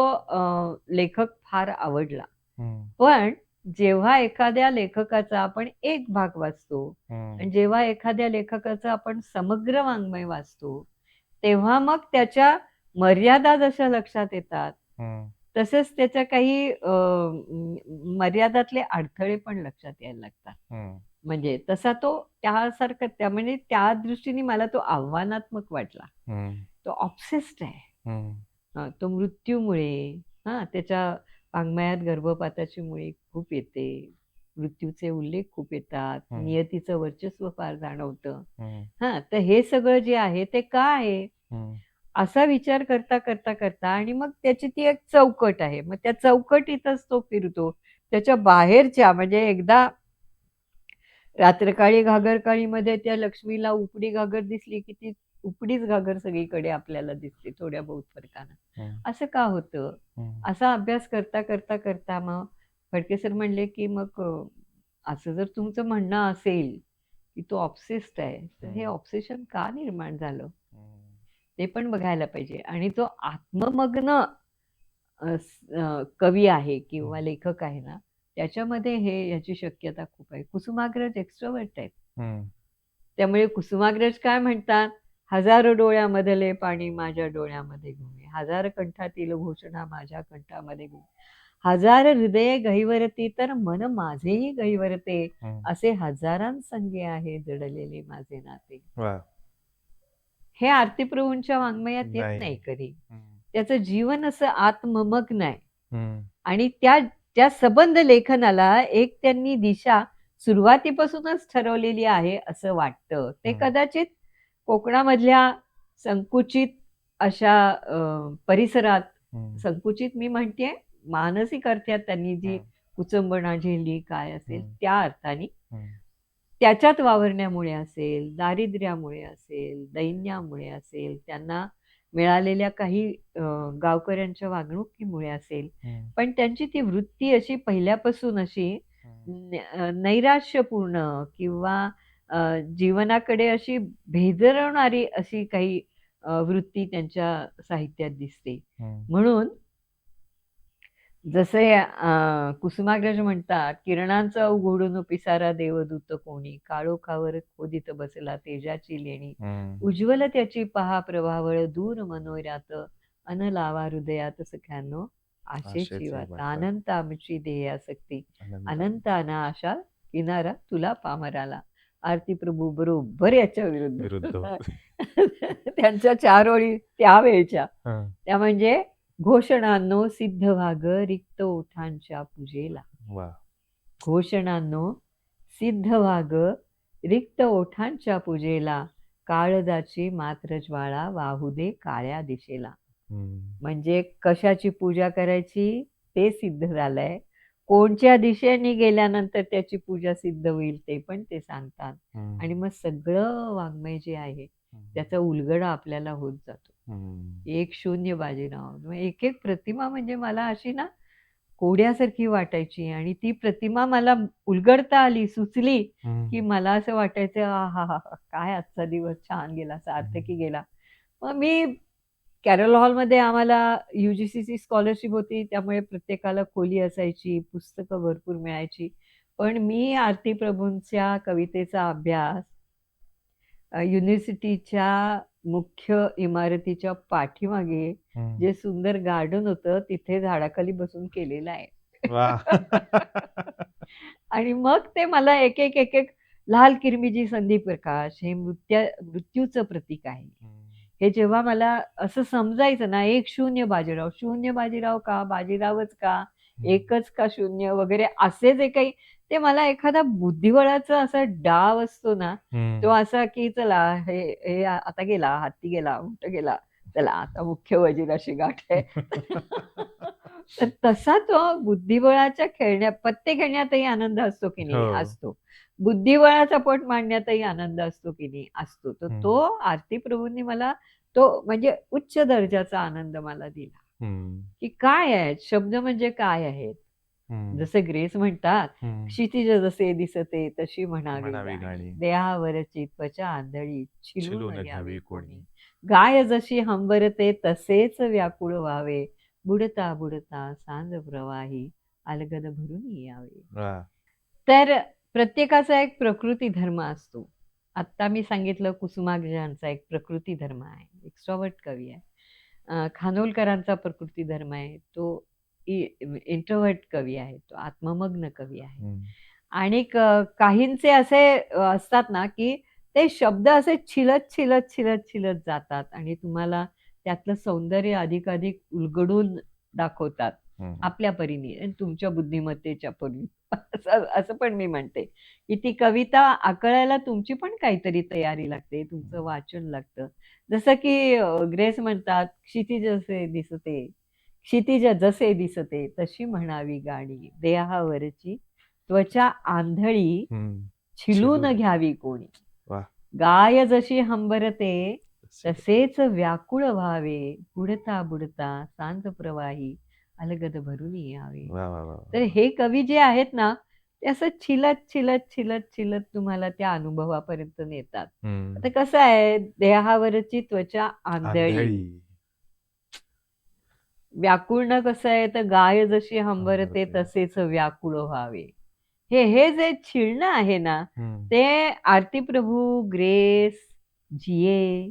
लेखक फार आवडला. हं. पण जेव्हा एखाद्या लेखकाचा आपण एक भाग वाचतो हं. आणि जेव्हा एखाद्या लेखकाचं आपण समग्र वाङ्मय वाचतो, तेव्हा मग त्याच्या मर्यादा जशा लक्षात येतात, हं. तसेच त्याच्या काही मर्यादातले अडथळे पण लक्षात यायला लागतात. हं. म्हणजे तसा तो म्हणजे त्या दृष्टीने मला तो आव्हानात्मक वाटला. हं. तो ऑब्सेस्ड आहे. हं. तो मृत्यूमुळे त्याच्या वाङ्मयात गर्भपाताची मुळे खूप येते. मृत्यूचे उल्लेख खूप येतात. हं. नियतीचं वर्चस्व फार जाणवतं. हं. तर हे सगळं जे आहे ते का आहे? हं. असा विचार करता आणि मग त्याची ती एक चौकट आहे. मग त्या चौकटीतच तो फिरतो. त्याच्या बाहेरच्या म्हणजे एकदा रात्रकाळी घागरकाळीमध्ये त्या लक्ष्मीला उपडी घागर दिसली, की ती उपडीच घागर सगळीकडे आपल्याला दिसते थोड्या बहुत फरकानं. हं. असं का होतं? हं. असा अभ्यास करता मग फडके सर म्हणले, की मग असं जर तुमचं म्हणणं असेल, की तो ऑब्सेस्ड आहे, तर हे ऑब्सेशन का निर्माण झालं? ते पण बघायला पाहिजे आणि तो आत्ममग्न कवी आहे किंवा लेखक आहे ना, त्याच्यामध्ये याची शक्यता खूप आहे. कुसुमाग्रज एक्स्ट्रोव्हर्ट आहेत. हं. त्यामुळे कुसुमाग्रज काय म्हणतात, "हजारो डोळ्यामधले पाणी माझ्या डोळ्यामध्ये घुमे, हजार कंठातील घोषणा माझ्या कंठामध्ये घुमे, हजार हृदये गहिवरती तर मन माझेही गहिवरते, हं. असे हजारांसंगे आहे जडलेले माझे नाते." वाह! हे आरती प्रभूंच्या वाङ्मयात येत नाही. नाही कधी. हं. त्याचं जीवन असं आत्ममग्न आहे. हं. आणि त्या सबंध लेखनाला एक त्यांनी दिशा सुरुवातीपासूनच ठरवलेली आहे असं वाटतं. ते हं. कदाचित कोकणामधल्या संकुचित अशा परिसरात हं. संकुचित मी म्हणतेय मानसिक अर्थात त्यांनी जी हं. कुचंबणा झेलली काय असेल हम्म. त्या अर्थाने हम्म. त्याच्यात वावरण्यामुळे असेल, दारिद्र्यामुळे असेल, दैन्यामुळे असेल, त्यांना मिळालेल्या काही गावकऱ्यांच्या वागणुकीमुळे असेल, हम्म. पण त्यांची ती वृत्ती अशी पहिल्यापासून अशी नैराश्यपूर्ण किंवा जीवनाकडे अशी भेदरवणारी अशी काही वृत्ती त्यांच्या साहित्यात दिसते. हम्म. म्हणून जसे कुसुमाग्रज म्हणतात, किरणांचा उघडून पिसारा देवदूत कोणी, काळोखावर खोदीत बसला तेजाची लेणी, हम्म. उज्ज्वल त्याची पहा प्रभावळ दूर मनोऱ्यात, अन लावा हृदयात सख्यानो आशेची आशेचे वात, वाट. अनंत आमची ध्येयासक्ती, अनंत. अनंताना आशा किनारा तुला पामराला. आरती प्रभू बरोबर याच्या विरुद्ध विरुद्ध त्यांच्या 4 ओळी त्यावेळच्या हं. त्या म्हणजे घोषणांनो सिद्ध व्हाग रिक्त ओठांच्या पूजेला. वा. घोषणांनो सिद्ध व्हाग रिक्त ओठांच्या पूजेला, काळजाची मात्र ज्वाळा वाहू दे काळ्या दिशेला. हम्म. म्हणजे कशाची पूजा करायची ते सिद्ध झालंय, कोणत्या दिशेने गेल्यानंतर त्याची पूजा सिद्ध होईल ते पण ते सांगतात. हम्म. आणि मग सगळं वाङ्मय जे आहे त्याचा उलगडा आपल्याला होत जातो. हम्म. 1-0 बाजीराव. एक एक प्रतिमा म्हणजे मला अशी ना कोड्यासारखी वाटायची आणि ती प्रतिमा मला उलगडता आली, सुचली, हम्म. की मला असं वाटायचं आहाहा! काय आजचा दिवस छान गेला, सार्थकी गेला. मग मी कॅरल हॉलमध्ये आम्हाला UGCची स्कॉलरशिप होती, त्यामुळे प्रत्येकाला खोली असायची, पुस्तकं भरपूर मिळायची. पण मी आरती प्रभूंच्या कवितेचा अभ्यास युनिव्हर्सिटीच्या मुख्य इमारतीच्या पाठीमागे हम्म. जे सुंदर गार्डन होतं तिथे झाडाखाली बसून केलेला आहे. वा. आणि मग ते मला एक एक एक एक लाल किरमिजी संधी प्रकाश हे मृत्यूचं प्रतीक आहे. हे जेव्हा मला असं समजायचं ना 1-0 बाजीराव, 0 बाजीराव का, बाजीरावच का, एकच का शून्य वगैरे असे जे काही ते मला एखादा बुद्धिबळाचा असा डाव असतो ना, तो असा की चला हे हे आता गेला, हत्ती गेला, उंट गेला, चला आता मुख्य वजीराशी गाठ आहे. तर तसा तो बुद्धिबळाच्या पत्ते खेळण्यातही आनंद असतो की नाही? हो. असतो. बुद्धिबळाचा पट मांडण्यातही आनंद असतो की नाही? असतो. तर तो आरती प्रभूंनी मला तो म्हणजे उच्च दर्जाचा आनंद मला दिला. की काय आहेत शब्द म्हणजे काय आहेत? जसे ग्रेस म्हणतात, क्षितिज जसे दिसते तशी म्हणावी म्हणावी गाणी, गाणी. देहावरची त्वचा आंधळी छिलून छिलून घ्यावी घ्यावी कोणी. कोणी. गाय जशी हंबरते तसेच व्याकुळ व्हावे, बुडता बुडता सांज प्रवाही अलगद भरून यावे. वा. तर प्रत्येकाचा एक प्रकृती धर्म असतो. आत्ता मी सांगितलं कुसुमाग्रजांचा एक प्रकृती धर्म आहे, एक्स्ट्रॉवर्ट कवी आहे. खानोलकरांचा प्रकृती धर्म आहे, तो इंट्रोव्हर्ट कवी आहे, तो आत्ममग्न कवी आहे. आणि काहींचे असे असतात ना की ते शब्द असे छिलत छिलत छिलत छिलत जातात आणि तुम्हाला त्यातलं सौंदर्य अधिकाधिक उलगडून दाखवतात आपल्या परीने आणि तुमच्या बुद्धिमत्तेच्या परीने. असं पण मी म्हणते की ती कविता आकळायला तुमची पण काहीतरी तयारी लागते, तुमचं वाचन लागतं. जसं की ग्रेस म्हणतात, क्षितिज जसे दिसते तशी म्हणावी गाणी, देहावरची त्वचा आंधळी छिलून घ्यावी कोणी. वा. गाय जशी हंबरते तसेच व्याकुळ व्हावे, बुडता बुडता सांज प्रवाही अलगद भरून यावे. वा वा वा. तर हे कवी जे आहेत ना ते असं छिलत छिलत छिलत छिलत तुम्हाला त्या अनुभवापर्यंत नेतात. आता कसं आहे, देहावरची त्वचा आंधळी, व्याकुळणं कसं आहे, तर गाय जशी हंबरते तसेच व्याकुळ व्हावे. हे जे छिळणं आहे ना ते आरती प्रभू, ग्रेस, जीए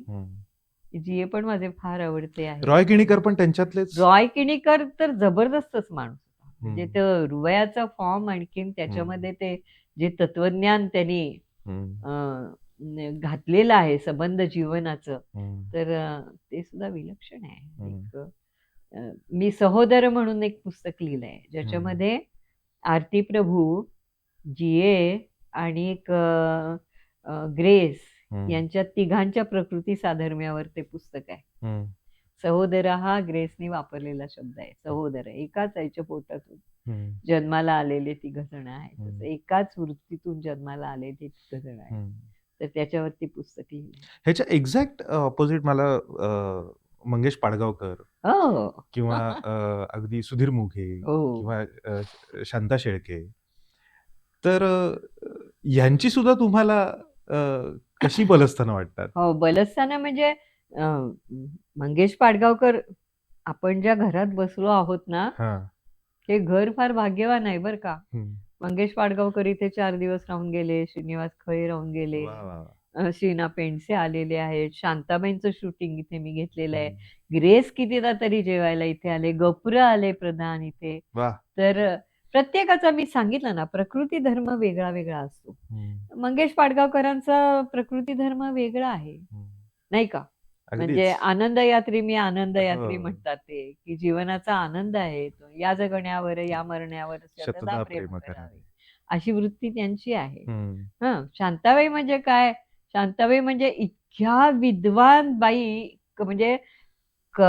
पण माझे फार आवडते आहे. रॉय किणीकर पण त्यांच्यातलेच. रॉय किणीकर तर जबरदस्तच माणूस होता. म्हणजे तो रुबायाचा फॉर्म आणखीन त्याच्यामध्ये ते जे तत्वज्ञान त्यांनी घातलेलं आहे संबंध जीवनाचं, तर ते सुद्धा विलक्षण आहे. मी सहोदर म्हणून एक पुस्तक लिहिलंय ज्याच्यामध्ये आरती प्रभू, जीए आणि एक ग्रेस यांच्या तिघांच्या प्रकृती साधर्म्यावर ते पुस्तक आहे. सहोदर हा ग्रेसनी वापरलेला शब्द आहे. सहोदर एकाच आईच्या पोटातून हम्म, जन्माला आलेले 3 जण आहेत. हम्म, तसं एकाच वृत्तीतून जन्माला आलेले 3 जण आहेत. हम्म. तर त्याच्यावरती पुस्तक लिहिलं. ह्याच्या एक्झॅक्ट ऑपोजिट मला मंगेश पाडगावकर हो. किंवा अगदी सुधीर मुघे हो. किंवा शांता शेळके, तर यांची सुद्धा तुम्हाला कशी बलस्थानं वाटतात? हो, बलस्थानं म्हणजे मंगेश पाडगावकर, आपण ज्या घरात बसलो आहोत ना, हा. ते घर फार भाग्यवान आहे बरं का. हम्म. मंगेश पाडगावकर इथे 4 दिवस राहून गेले, श्रीनिवास खळे राहून गेले, वा वा वा. शीना पेंडसे आलेले आहेत, शांताबाईंचं शूटिंग इथे मी घेतलेलं आहे. हम्म. ग्रेस कितीदा तरी जेवायला इथे आले, गपुरं आले प्रधान इथे. वा. तर प्रत्येकाचा मी सांगितलं ना, प्रकृती धर्म वेगळा वेगळा असतो. हम्म. मंगेश पाडगावकरांचा प्रकृती धर्म वेगळा आहे, हम्म. नाही का? म्हणजे अगदीच. आनंद यात्री, मी आनंद यात्री हो. म्हणतात ते, की जीवनाचा आनंद आहे तो. या जगण्यावर या मरण्यावर शतदा शतदा प्रेम प्रेम करावे, करावे. अशी वृत्ती त्यांची आहे. हम्म. शांताबाई म्हणजे काय? शांताबाई म्हणजे इतक्या विद्वान बाई, म्हणजे क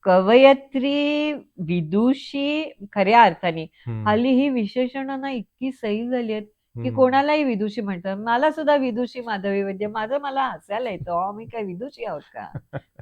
कवयित्री, विदुषी खऱ्या अर्थाने. हम्म. हल्ली ही विशेषणं ना इतकी सही झाली आहेत की हम्म. कोणालाही विदुषी म्हणतात. मला सुद्धा विदुषी माधवी वैद्य, मला हसायला येतं. आम्ही काय विदुषी आहोत का?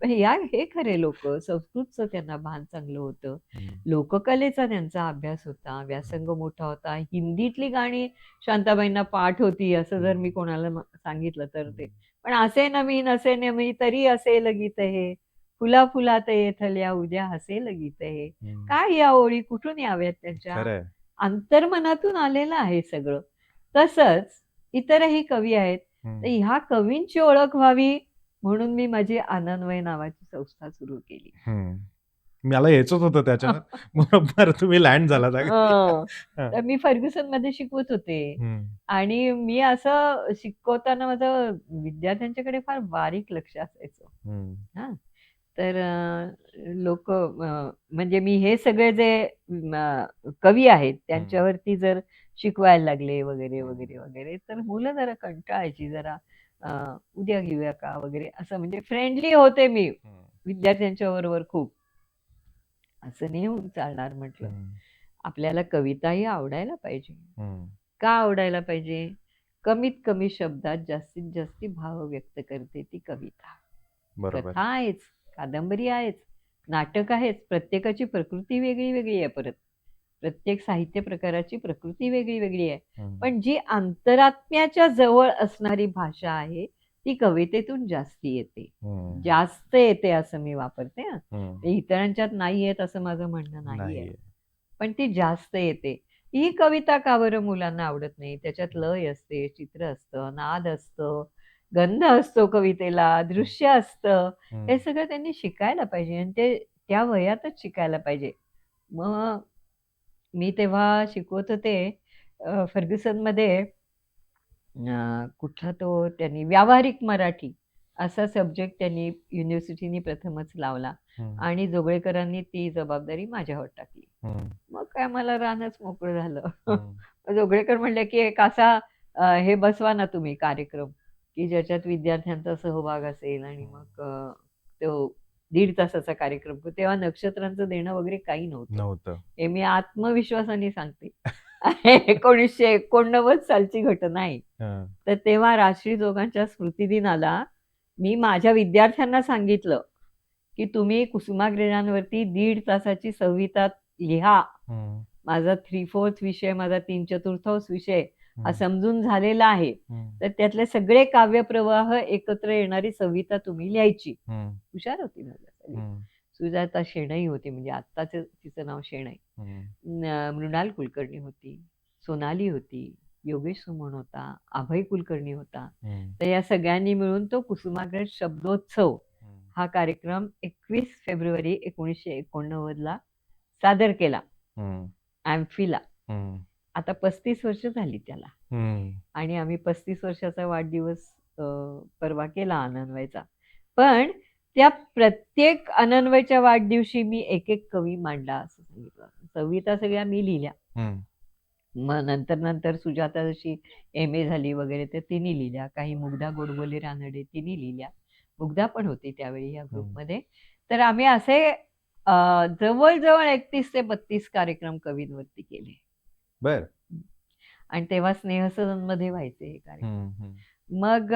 पण हे खरे लोक. संस्कृतचं त्यांना भान चांगलं होतं, हम्म. लोककलेचा त्यांचा अभ्यास होता, व्यासंग मोठा होता. हिंदीतली गाणी शांताबाईंना पाठ होती, असं जर मी कोणाला सांगितलं तर ते. पण असे नवीन असे नवी तरी असेल गीत हे, फुला फुलात येथल्या उद्या हसेल गीत हे. हम्म. काय या ओळी कुठून याव्यात? त्यांच्या खरंय. अंतर्मनातून आलेलं आहे सगळं. तसंच इतरही कवी आहेत. हम्म. तर ह्या कवींची ओळख व्हावी म्हणून मी माझी आनंदवय नावाची संस्था सुरू केली. हम्म. मला यायचंच होतं त्याच्यात. बरोबर तुम्ही लँड झाला तर मी फर्ग्युसन मध्ये शिकवत होते आणि मी असं शिकवताना माझं विद्यार्थ्यांच्याकडे फार बारीक लक्ष असायचं. हा, तर लोक म्हणजे मी हे सगळे जे कवी आहेत त्यांच्यावरती जर शिकवायला लागले वगैरे वगैरे वगैरे, तर मुलं जरा कंटाळायची, जरा उद्या घेऊया का वगैरे असं. म्हणजे फ्रेंडली होते मी विद्यार्थ्यांच्या बरोबर खूप. असं नाही होऊन चालणार म्हटलं. आपल्याला कविताही आवडायला पाहिजे. का आवडायला पाहिजे? कमीत कमी शब्दात जास्तीत जास्त भाव व्यक्त करते ती कविता. बरोबर. कथा आहेच, कादंबरी आहेच, नाटक आहेच. प्रत्येकाची प्रकृती वेगळी वेगळी आहे. परत प्रत्येक साहित्य प्रकाराची प्रकृती वेगळी वेगळी आहे. पण जी अंतरात्म्याच्या जवळ असणारी भाषा आहे ती कवितेतून जास्ती येते, जास्त येते असं मी वापरते. इतरांच्यात नाही येत असं माझं म्हणणं नाहीये, पण ती जास्त येते. ही कविता का बरं मुलांना आवडत नाही? त्याच्यात लय असते, चित्र असतं, नाद असतं, गंध असतो कवितेला, दृश्य असतं. हे सगळं त्यांनी शिकायला पाहिजे आणि ते त्या वयातच शिकायला पाहिजे. मग मी तेव्हा शिकवत होते फर्ग्युसनमध्ये, कुठला तो त्यांनी व्यावहारिक मराठी असा सब्जेक्ट त्यांनी युनिव्हर्सिटीनी प्रथमच लावला आणि जोगळेकरांनी ती जबाबदारी माझ्यावर टाकली. मग काय मला रानच मोकळं झालं. जोगळेकर म्हणले की एक असा हे बसवा ना तुम्ही कार्यक्रम की ज्याच्यात विद्यार्थ्यांचा सहभाग असेल आणि मग तो 1.5 तासाचा कार्यक्रम. तेव्हा नक्षत्रांचं देणं वगैरे काही नव्हतं. हे मी आत्मविश्वासाने सांगते. 1989 सालची घटना आहे. तर तेव्हा राष्ट्रीय जोगांच्या स्मृतिदिनाला मी माझ्या विद्यार्थ्यांना सांगितलं की तुम्ही कुसुमाग्रजांवरती 1.5 तासाची संहिता लिहा. माझा 3/4 विषय, माझा 3/4 विषय हा समजून झालेला आहे. तर त्यातले सगळे काव्यप्रवाह एकत्र येणारी संहिता तुम्ही लिहायची. हुशार होती माझ्या सुजाता शेणई होती, म्हणजे आत्ताच तिचं नाव शेणई. मृणाल कुलकर्णी होती, सोनाली होती, योगेश सुमन होता, अभय कुलकर्णी होता. तर या सगळ्यांनी मिळून तो कुसुमाग्रज शब्दोत्सव हा कार्यक्रम 21 फेब्रुवारी 1989 सादर केला ॲम्फीला. आता 35 वर्ष झाली त्याला आणि आम्ही 35 वर्षाचा वाढदिवस परवा केला आनंदवयचा. पण त्या प्रत्येक आनंदवयच्या वाढदिवशी मी एक एक कवी मांडला असं सांगितलं. संहिता सगळ्या मी लिहिल्या. मग नंतर सुजाता जशी MA झाली वगैरे तर तिने लिहिल्या. काही मुग्धा गोडबोले रानडे तिने लिहिल्या. मुग्धा पण होती त्यावेळी या ग्रुपमध्ये. तर आम्ही असे जवळ-जवळ 31 ते 32 कार्यक्रम कवींवरती केले. बरं. आणि तेव्हा स्नेहसदनमध्ये व्हायचे हे कार्यक्रम. हं, हं. मग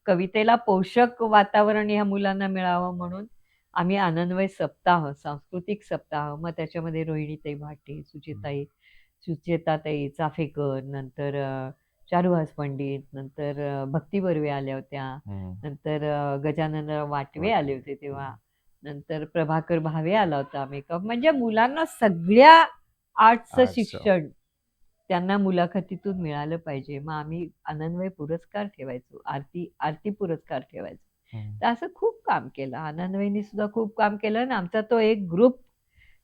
कवितेला पोषक वातावरण ह्या मुलांना मिळावं म्हणून आम्ही आनंदमय सप्ताह, सांस्कृतिक सप्ताह, मग त्याच्यामध्ये रोहिणीताई भाटे, सुचेताताई चाफेकर, नंतर चारुहास पंडित, नंतर भक्ती बर्वे आल्या होत्या, हं. नंतर गजाननराव वाटवे आले होते तेव्हा, हं. नंतर प्रभाकर भावे आला होता मेकअप. म्हणजे मुलांना सगळ्या आर्ट्सचं आर्ट्सचं. शिक्षण त्यांना मुलाखतीतून मिळालं पाहिजे. मग आम्ही आनंदमय पुरस्कार ठेवायचो, आरती पुरस्कार ठेवायचो. हं. तर असं खूप काम केलं. आनंदवयींनी सुद्धा खूप काम केलं आणि आमचा तो एक ग्रुप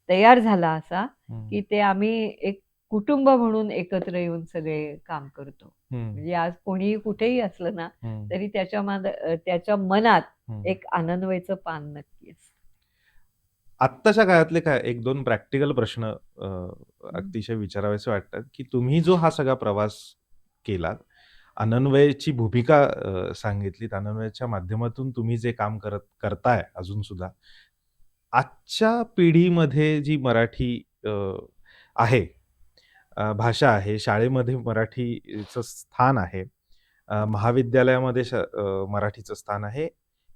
तयार झाला असा, हं. की ते आम्ही एक कुटुंब म्हणून एकत्र येऊन सगळे काम करतो. हं. म्हणजे आज कोणीही कुठेही असलं ना, हं. तरी त्याच्या मनात हं. एक आनंदवयचं पान नक्की असतं. आत्ताच्या काळातले काय 1-2 प्रॅक्टिकल प्रश्न अतिशय विचारावेसे वाटतात, की तुम्ही जो हा सगळा प्रवास केलात, अनन्वयची भूमिका सांगितलीत, अनन्वयच्या माध्यमातून तुम्ही जे काम करताय अजून सुद्धा. आजच्या पिढीमध्ये जी मराठी आहे, भाषा आहे, शाळेमध्ये मराठीचं स्थान आहे, महाविद्यालयामध्ये मराठीचं स्थान आहे.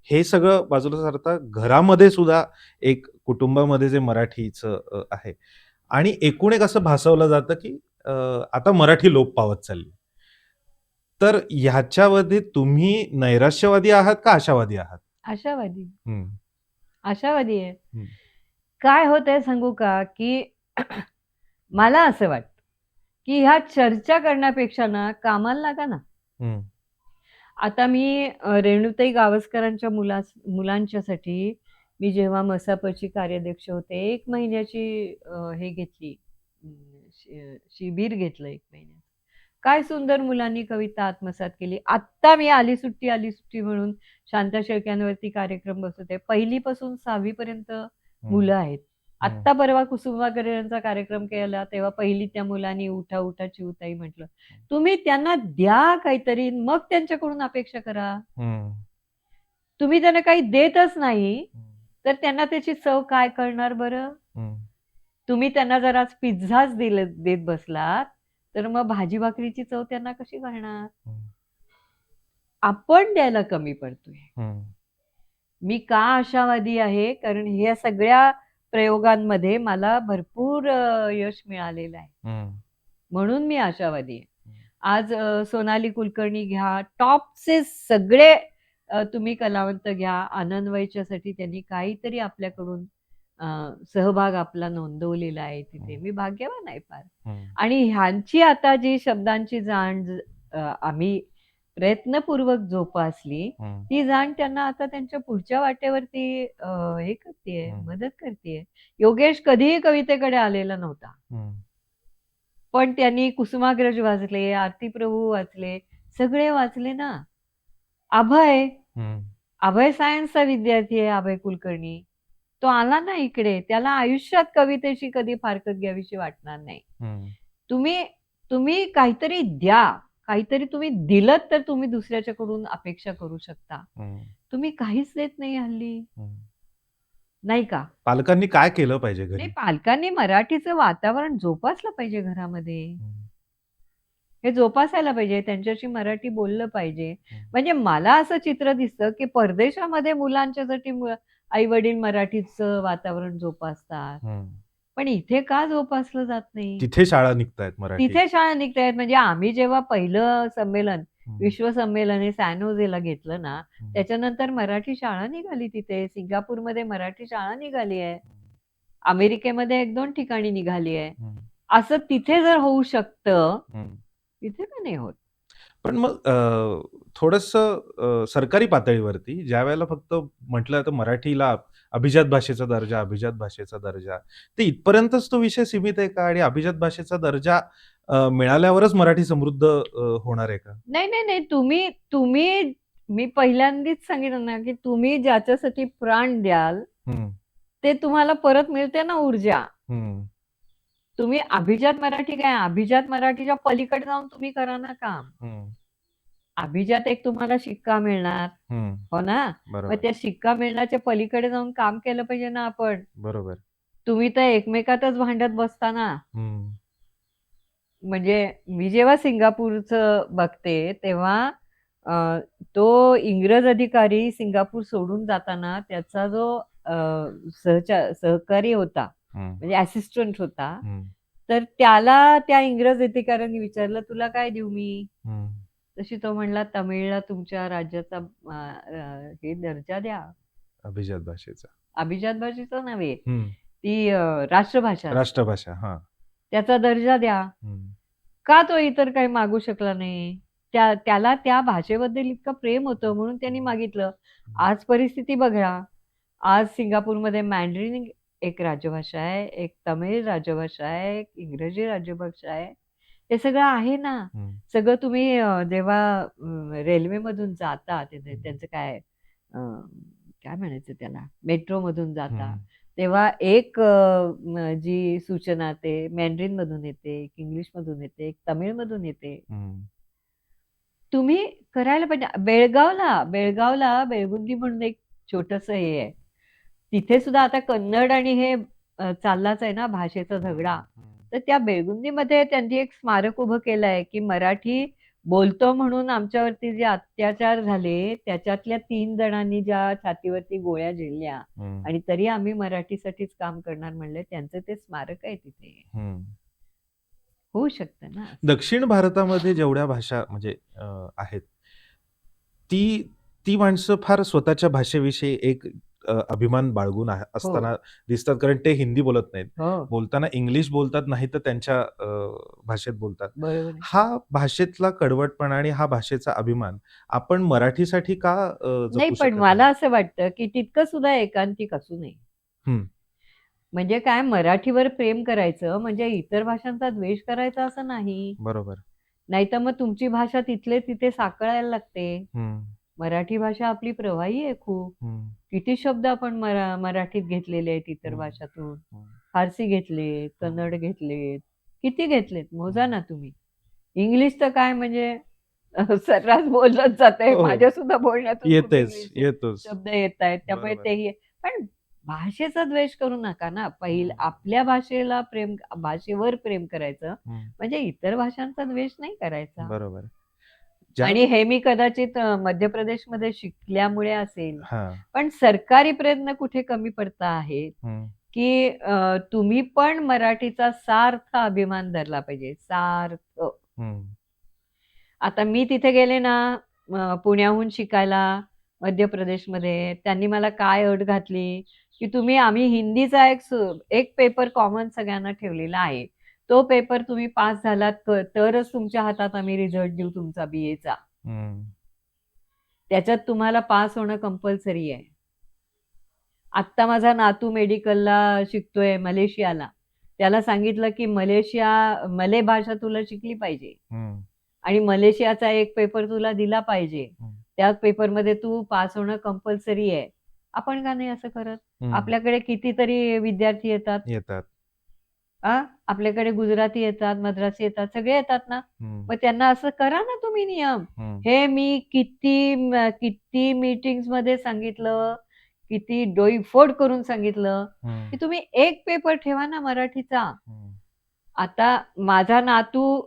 हे सगळं बाजूला सारता घरामध्ये सुद्धा एक कुटुंबामध्ये जे मराठीचं आहे आणि एकूण एक असं भासवलं जातं, की आता मराठी लोप पावत चालली. तर ह्याच्यामध्ये तुम्ही नैराश्यवादी आहात का आशावादी आहात? आशावादी, हं, आशावादी आहे. हं, काय होतंय सांगू का, की मला असं वाटतं, की ह्या चर्चा करण्यापेक्षा ना कामाला लागा ना. हं, आता मी रेणुताई गावस्करांच्या मुलांच्यासाठी मी जेव्हा मसापची कार्याध्यक्ष होते, 1 महिन्याची हे घेतली, शिबिर घेतलं 1 महिन्याचं. काय सुंदर मुलांनी कविता आत्मसात केली. आत्ता मी आली सुट्टी, आली सुट्टी म्हणून शांता शेळक्यांवरती कार्यक्रम बसवते. 1ली पासून 6वी पर्यंत हं, मुलं आहेत. हं, आत्ता परवा कुसुमाग्रज यांचा कार्यक्रम केला, तेव्हा पहिली त्या मुलांनी "उठा, उठा चिऊताई" म्हटलं. तुम्ही त्यांना द्या काहीतरी, मग त्यांच्याकडून अपेक्षा करा. हं, तुम्ही त्यांना काही देतच नाही, हं, तर त्यांना त्याची चव काय कळणार बरं? हं, तुम्ही त्यांना जर आज पिझ्झाच देत बसलात, तर मग भाजी-भाकरीची चव त्यांना कशी कळणार? हं, आपण द्यायला कमी पडतोय. हं, मी का आशावादी आहे? कारण ह्या सगळ्या प्रयोगांमध्ये मला भरपूर यश मिळालेलं आहे. हं, म्हणून मी आशावादी आहे. हं, आज सोनाली कुलकर्णी घ्या, टॉपचे सगळे तुम्ही कलावंत घ्या. आनंदवयच्यासाठी त्यांनी काहीतरी आपल्याकडून अ, सहभाग आपला नोंदवलेला आहे तिथे. मी भाग्यवान आहे फार. हं, आणि ह्यांची आता जी शब्दांची जाण आम्ही प्रयत्नपूर्वक जोपासली, हं, ती जाण त्यांना आता त्यांच्या पुढच्या वाटेवरती हे करतीये, हं, मदत करतीये. योगेश कधीही कवितेकडे आलेला नव्हता. हं, पण त्यांनी कुसुमाग्रज वाचले, आरती प्रभू वाचले, सगळे वाचले ना. अभय, हं, अभय सायन्सचा विद्यार्थी आहे अभय कुलकर्णी. तो आला ना इकडे, त्याला आयुष्यात कवितेची कधी फारकत घ्यावीशी वाटणार नाही. हं, तुम्ही तुम्ही काहीतरी द्या. काहीतरी तुम्ही दिलत तर तुम्ही दुसऱ्याच्याकडून अपेक्षा करू शकता. हं, तुम्ही काहीच देत नाही हल्ली, हं. नाही का? पालकांनी काय केलं पाहिजे नाही, घरी? पालकांनी मराठीचं वातावरण जोपासलं पाहिजे घरामध्ये. हं, हे जोपासायला पाहिजे. त्यांच्याशी मराठी बोललं पाहिजे. हं, म्हणजे मला असं चित्र दिसतं, की परदेशामध्ये मुलांच्यासाठी आई-वडील मराठीचं वातावरण जोपासतात. हं. पण इथे का जोपासलं जात नाही? तिथे शाळा निघतायत मराठी. तिथे शाळा निघतायत. म्हणजे आम्ही जेव्हा पहिलं संमेलन, हं, विश्व संमेलन हे सॅन होजेला घेतलं ना, हं, त्याच्यानंतर मराठी शाळा निघाली तिथे. सिंगापूरमध्ये मराठी शाळा निघाली आहे. हं, अमेरिकेमध्ये 1-2 ठिकाणी निघाली आहे. हं, असं तिथे जर होऊ शकतं, हं. तिथे का नाही होत? पण मग थोडंसं सरकारी पातळीवरती ज्यावेळेला फक्त म्हटलं जातं मराठीला अभिजात भाषेचा दर्जा, अभिजात भाषेचा दर्जा, ते इथपर्यंतच तो विषय सीमित आहे का? आणि अभिजात भाषेचा दर्जा मिळाल्यावरच मराठी समृद्ध होणार आहे का? नाही, नाही, नाही. तुम्ही तुम्ही मी पहिल्यांदाच सांगितलं ना, की तुम्ही ज्याच्यासाठी प्राण द्याल, हं, ते तुम्हाला परत मिळते ना ऊर्जा. हं, तुम्ही अभिजात मराठी काय, अभिजात मराठीच्या पलीकडे जाऊन तुम्ही करा ना काम. हं, अभिजात एक तुम्हाला शिक्का मिळणार, हं. हो ना? मग बरोबर. त्या शिक्का मिळण्याच्या पलीकडे जाऊन काम केलं पाहिजे ना आपण. बरोबर. तुम्ही तर एकमेकातच भांडत बसता ना. हं. म्हणजे मी जेव्हा सिंगापूरचं बघते तेव्हा अ, तो इंग्रज अधिकारी सिंगापूर सोडून जाताना त्याचा जो सहकारी होता, हं. म्हणजे असिस्टंट होता, हं. तर त्याला त्या इंग्रज अधिकाऱ्यांनी विचारलं, तुला काय देऊ मी? हं. तशी तो म्हणला, तमिळला तुमच्या राज्याचा हे दर्जा द्या. अभिजात भाषेचा. अभिजात भाषेचा नव्हे, हं. ती राष्ट्रभाषा असते. राष्ट्रभाषा. हां. त्याचा दर्जा द्या. हं. का तो इतर काही मागू शकला नाही? त्याला त्या भाषेबद्दल इतकं प्रेम होतं म्हणून त्यांनी मागितलं. आज परिस्थिती बघा. आज सिंगापूरमध्ये मॅन्डरिन एक राजभाषा आहे, एक तमिळ राजभाषा आहे, एक इंग्रजी राजभाषा आहे. हे सगळं आहे ना. हं. सगळं तुम्ही जेव्हा रेल्वेमधून जाता तिथे त्यांचं काय म्हणायचं त्याला, मेट्रोमधून जाता, हं. तेव्हा एक जी सूचना ते मॅन्डरिनमधून येते, एक इंग्लिशमधून येते, एक तमिळमधून येते. हं. तुम्ही करायला पाहिजे. बेळगावला बेळगुंदी म्हणून एक छोटंसं हे आहे. तिथे सुद्धा आता कन्नड आणि हे चाललाच आहे ना भाषेचा झगडा. तर त्या बेळगुंदीमध्ये त्यांनी एक स्मारक उभं केलंय, की मराठी बोलतो म्हणून आमच्यावरती जे अत्याचार झाले, त्याच्यातल्या 3 जणांनी ज्या छातीवरती गोळ्या झेलल्या हं. आणि तरी आम्ही मराठीसाठीच काम करणार म्हणले, त्यांचं ते स्मारक आहे तिथे. हं. होऊ शकतं ना. दक्षिण भारतामध्ये जेवढ्या भाषा म्हणजे आहेत, ती ती माणसं फार स्वतःच्या भाषेविषयी एक अभिमान बाळगून हो, असताना दिसतात. कारण ते हिंदी बोलत नाहीत. हो. बोलताना इंग्लिश बोलतात, नाही तर त्यांच्या भाषेत बोलतात. बरोबर आहे. हा भाषेतला कडवटपणा आणि हा भाषेचा अभिमान आपण मराठीसाठी का नाही, जपू पण शकत मला नाही? असं वाटतं, की तितकं सुद्धा एकांतिक असू नये. हं. म्हणजे काय, मराठीवर प्रेम करायचं म्हणजे इतर भाषांचा द्वेष करायचा असं नाही. बरोबर. नाहीतर मग तुमची भाषा तिथले तिथे साकळायला लागते. हं. मराठी भाषा आपली प्रवाही आहे खूप. हं. किती शब्द आपण मराठीत घेतलेले आहेत इतर हं. भाषातून. हं. फारसी घेतलेत, कन्नड घेतलेत. किती घेतलेत मोजा हं. ना तुम्ही. इंग्लिश तर काय म्हणजे सर्रास बोललंच जातंय. हो. माझ्या सुद्धा बोलण्यातून खूप इंग्लिश येतोच. शब्द येतायत. त्यामुळे बरोबर. तेही पण भाषेचा द्वेष करू नका ना. हं. आपल्या भाषेवर प्रेम करायचं हं. म्हणजे इतर भाषांचा द्वेष नाही करायचा. बरोबर. आणि हे मी कदाचित मध्य प्रदेशमध्ये शिकल्यामुळे असेल. हां. पण सरकारी प्रयत्न कुठे कमी पडता आहेत, हं. की तुम्ही पण मराठीचा सार्थ अभिमान धरला पाहिजे. सार्थ. हं. आता मी तिथे गेले ना पुण्याहून शिकायला मध्य प्रदेशमध्ये, त्यांनी मला काय अट घातली, की आम्ही हिंदीचा एक पेपर कॉमन सगळ्यांना ठेवलेला आहे. तो पेपर तुम्ही पास झालात तरच तुमच्या हातात आम्ही रिझल्ट देऊ तुमचा BAचा. हं. त्याच्यात तुम्हाला पास होणं कंपल्सरी आहे. आत्ता माझा नातू मेडिकलला शिकतोय मलेशियाला. त्याला सांगितलं, की मले भाषा तुला शिकली पाहिजे. हं. आणि मलेशियाचा एक पेपर तुला दिला पाहिजे. हं. त्या पेपरमध्ये तू पास होणं कंपल्सरी आहे. आपण का नाही असं करत? हं. आपल्याकडे कितीतरी विद्यार्थी येतात. येतात. आपल्याकडे गुजराती येतात, मद्रासी येतात, सगळे येतात ना. हं. मग त्यांना असं करा ना तुम्ही नियम. हं. हे मी किती मीटिंग्समध्ये सांगितलं, किती डोईफोड करून सांगितलं, हं. की तुम्ही एक पेपर ठेवा ना मराठीचा. हं. आता माझा नातू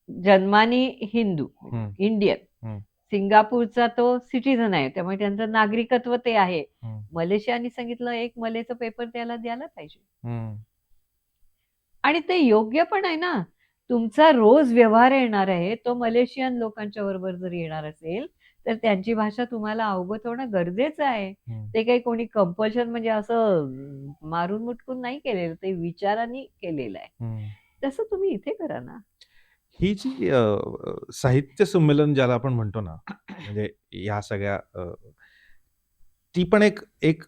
जन्मानी हिंदू, हं. इंडियन. हं. सिंगापूरचा तो सिटिझन आहे. त्यामुळे त्यांचं नागरिकत्व ते आहे. हं. मलेशियाने सांगितलं एक मलेचा पेपर त्याला द्यायला पाहिजे. हं. आणि ते योग्य पण आहे ना. तुमचा रोज व्यवहार येणार आहे, तो मलेशियन लोकांच्या बरोबर जर येणार असेल, तर त्यांची भाषा तुम्हाला अवगत होणं गरजेचं आहे. हं. ते काही कोणी कंपल्शन म्हणजे असं मारून मुटकून नाही केलेलं, ते विचारांनी केलेलं आहे. हं. तसं तुम्ही इथे करा ना. ही जी साहित्य संमेलन ज्याला आपण म्हणतो ना, म्हणजे या सगळ्या ती पण एक एक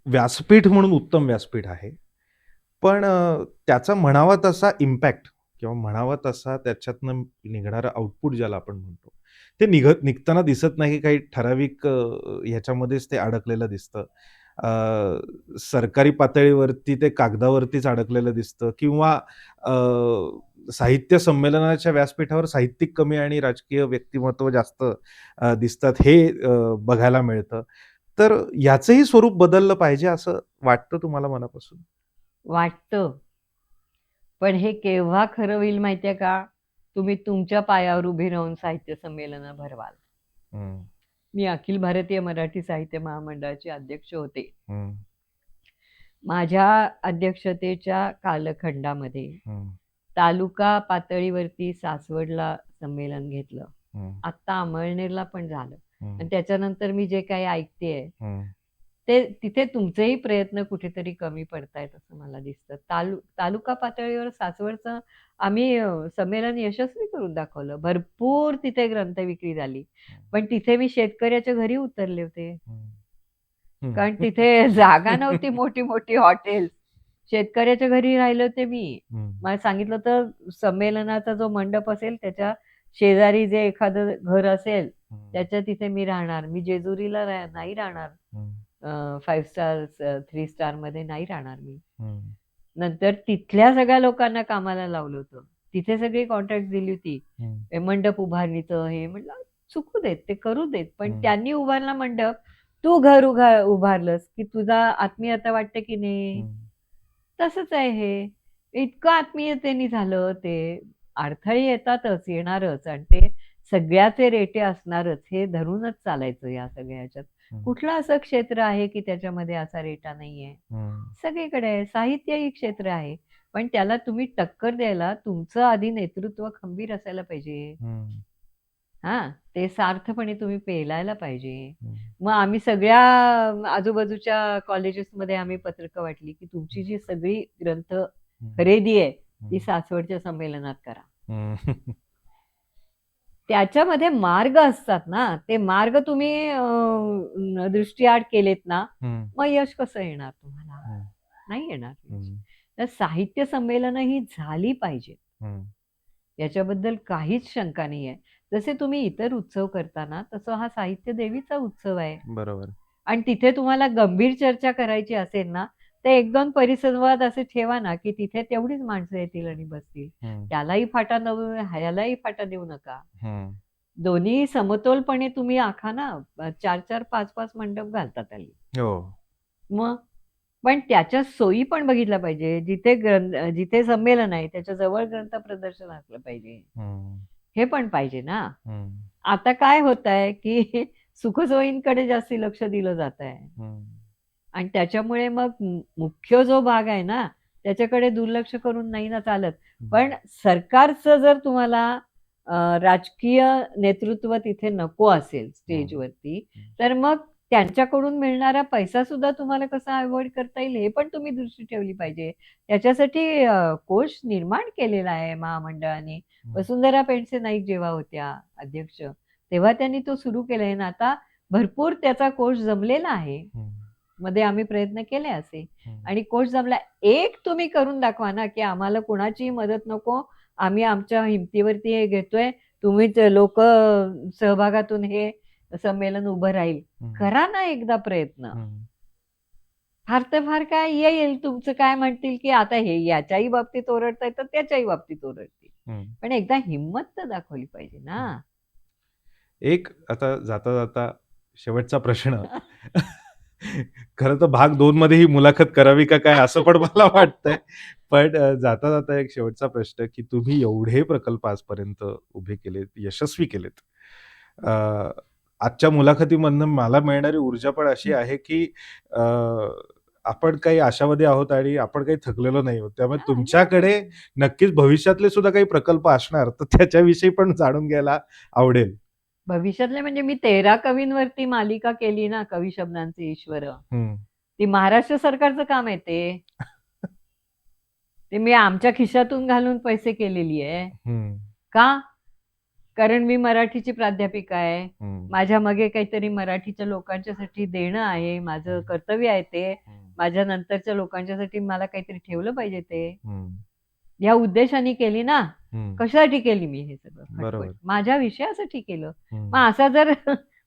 व्यासपीठ म्हणून उत्तम व्यासपीठ आहे. पण त्याचा म्हणावा तसा इम्पॅक्ट किंवा म्हणावा तसा त्याच्यातनं निघणारं आउटपुट ज्याला आपण म्हणतो, ते निघताना दिसत नाही. काही ठराविक ह्याच्यामध्येच ते अडकलेलं दिसतं. सरकारी पातळीवरती ते कागदावरतीच अडकलेलं दिसतं किंवा साहित्य संमेलनाच्या व्यासपीठावर साहित्यिक कमी आणि राजकीय व्यक्तिमत्व जास्त दिसतात हे बघायला मिळतं. तर याचंही स्वरूप बदललं पाहिजे असं वाटतं तुम्हाला मनापासून? वाटतं. पण हे केव्हा खरं होईल माहितीये का? तुम्ही तुमच्या पायावर उभी राहून साहित्य संमेलनं भरवाल. हं, मी अखिल भारतीय मराठी साहित्य महामंडळाचे अध्यक्ष होते. हं, माझ्या अध्यक्षतेच्या कालखंडामध्ये हं, तालुका पातळीवरती सासवडला संमेलन घेतलं. हं, आत्ता अमळनेरला पण झालं. हं, आणि त्याच्यानंतर मी जे काही ऐकतेय, हं, ते तिथे तुमचेही प्रयत्न कुठेतरी कमी पडतायत असं मला दिसतं. तालुका पातळीवर सासवडचं आम्ही संमेलन यशस्वी करून दाखवलं. भरपूर तिथे ग्रंथ विक्री झाली. पण तिथे मी शेतकऱ्याच्या घरी उतरले होते. हं. कारण तिथे जागा नव्हती मोठी-मोठी हॉटेल्स. शेतकऱ्याच्या घरी राहिले होते मी. हं, मला सांगितलं होतं संमेलनाचा जो मंडप असेल त्याच्या शेजारी जे एखादं घर असेल, त्याच्या तिथे मी राहणार. मी जेजुरीला नाही राहणार. 5 स्टार 3 स्टारमध्ये नाही राहणार मी. नंतर तिथल्या सगळ्या लोकांना कामाला लावलं होतं. तिथे सगळी कॉन्ट्रॅक्ट दिली होती. हे मंडप उभारणीचं हे म्हटलं चुकू देत, ते करू देत. पण त्यांनी उभारला मंडप, तू घर उभारलंस, की तुझा आत्मीयता वाटते की नाही? तसंच आहे हे. इतकं आत्मीयतेने झालं ते. अडथळे येतातच, येणारच आणि ते सगळ्याचे रेटे असणारच. हे धरूनच चालायचं या सगळ्या ह्याच्यात. कुठलं असं क्षेत्र आहे की त्याच्यामध्ये असा रेटा नाहीये? सगळीकडे आहे. साहित्य ही क्षेत्र आहे. पण त्याला तुम्ही टक्कर द्यायला तुमचं आधी नेतृत्व खंबीर असायला पाहिजे. हां, ते सार्थपणे तुम्ही पेलायला पाहिजे. मग आम्ही सगळ्या आजूबाजूच्या कॉलेजेसमध्ये आम्ही पत्रकं वाटली, की तुमची जी सगळी ग्रंथ खरेदी आहे, ती सासवडच्या संमेलनात करा. त्याच्यामध्ये मार्ग असतात ना, ते मार्ग तुम्ही दृष्टीआड केलेत ना, मग यश कसं येणार तुम्हाला? नाही येणार. तर साहित्य संमेलनं ही झाली पाहिजेत. याच्याबद्दल काहीच शंका नाहीये. जसे तुम्ही इतर उत्सव करता ना, तसं हा साहित्य देवीचा उत्सव आहे. बरोबर. आणि तिथे तुम्हाला गंभीर चर्चा करायची असेल ना, तर 1-2 परिसंवाद असे ठेवा ना, की तिथे तेवढीच माणसं येतील आणि बसतील. त्यालाही फाटा देऊ, ह्यालाही फाटा देऊ नका. दोन्ही समतोलपणे तुम्ही आखा ना. 4-4, 5-5 मंडप घालतात हल्ली. हो. मग पण त्याच्या सोयी पण बघितल्या पाहिजे. जिथे संमेलन आहे त्याच्या जवळ ग्रंथ प्रदर्शन असलं पाहिजे. हे पण पाहिजे ना. आता काय होतंय, की सुखसोयींकडे जास्ती लक्ष दिलं जात आहे. आणि त्याच्यामुळे मग मुख्य जो भाग आहे ना, त्याच्याकडे दुर्लक्ष करून नाही ना चालत. पण सरकारचं जर तुम्हाला राजकीय नेतृत्व तिथे नको असेल स्टेजवरती, तर मग त्यांच्याकडून मिळणारा पैसा सुद्धा तुम्हाला कसा अव्हॉइड करता येईल हे पण तुम्ही दृष्टी ठेवली पाहिजे. त्याच्यासाठी कोष निर्माण केलेला आहे महामंडळाने. वसुंधरा पेंडसे नाईक जेव्हा होत्या अध्यक्ष, तेव्हा त्यांनी तो सुरू केलाय ना. आता भरपूर त्याचा कोष जमलेला आहे. मध्ये आम्ही प्रयत्न केले असे आणि कोष जमला. एक तुम्ही करून दाखवा ना, की आम्हाला कुणाचीही मदत नको. आम्ही आमच्या हिमतीवरती हे घेतोय. तुम्हीच लोक सहभागातून हे संमेलन उभं राहील. करा ना एकदा प्रयत्न. फार तर फार काय येईल. तुमचं काय म्हणतील, की आता हे याच्याही बाबतीत ओरडताय तर त्याच्याही बाबतीत ओरडतील. पण एकदा हिंमत तर दाखवली पाहिजे ना. एक आता जाता शेवटचा प्रश्न. खरं तर भाग 2 मध्ये ही मुलाखत करावी का काय असं पण मला वाटतंय. पण जाता एक शेवटचा प्रश्न, की तुम्ही एवढे प्रकल्प आजपर्यंत उभे केलेत, यशस्वी केलेत. आजच्या मुलाखतीमधनं मला मिळणारी ऊर्जा पण अशी आहे, की आपण काही आशावादी आहोत आणि आपण काही थकलेलो नाही आहोत. त्यामुळे तुमच्याकडे नक्कीच भविष्यातले सुद्धा काही प्रकल्प असणार, तर त्याच्याविषयी पण जाणून घ्यायला आवडेल. भविष्यातले म्हणजे मी 13 कवींवरती मालिका केली ना, कवी शब्दांचे ईश्वर. ती महाराष्ट्र सरकारचं काम आहे ते. ते मी आमच्या खिशातून घालून पैसे केलेली आहे. का? कारण मी मराठीची प्राध्यापिका आहे. माझ्या मागे काहीतरी मराठीच्या लोकांच्यासाठी देणं आहे. माझं कर्तव्य आहे ते. माझ्या नंतरच्या लोकांच्यासाठी मला काहीतरी ठेवलं पाहिजे ते. या उद्देशाने केली ना. कशासाठी केली मी हे सगळं? माझ्या विषयासाठी केलं. मग असा जर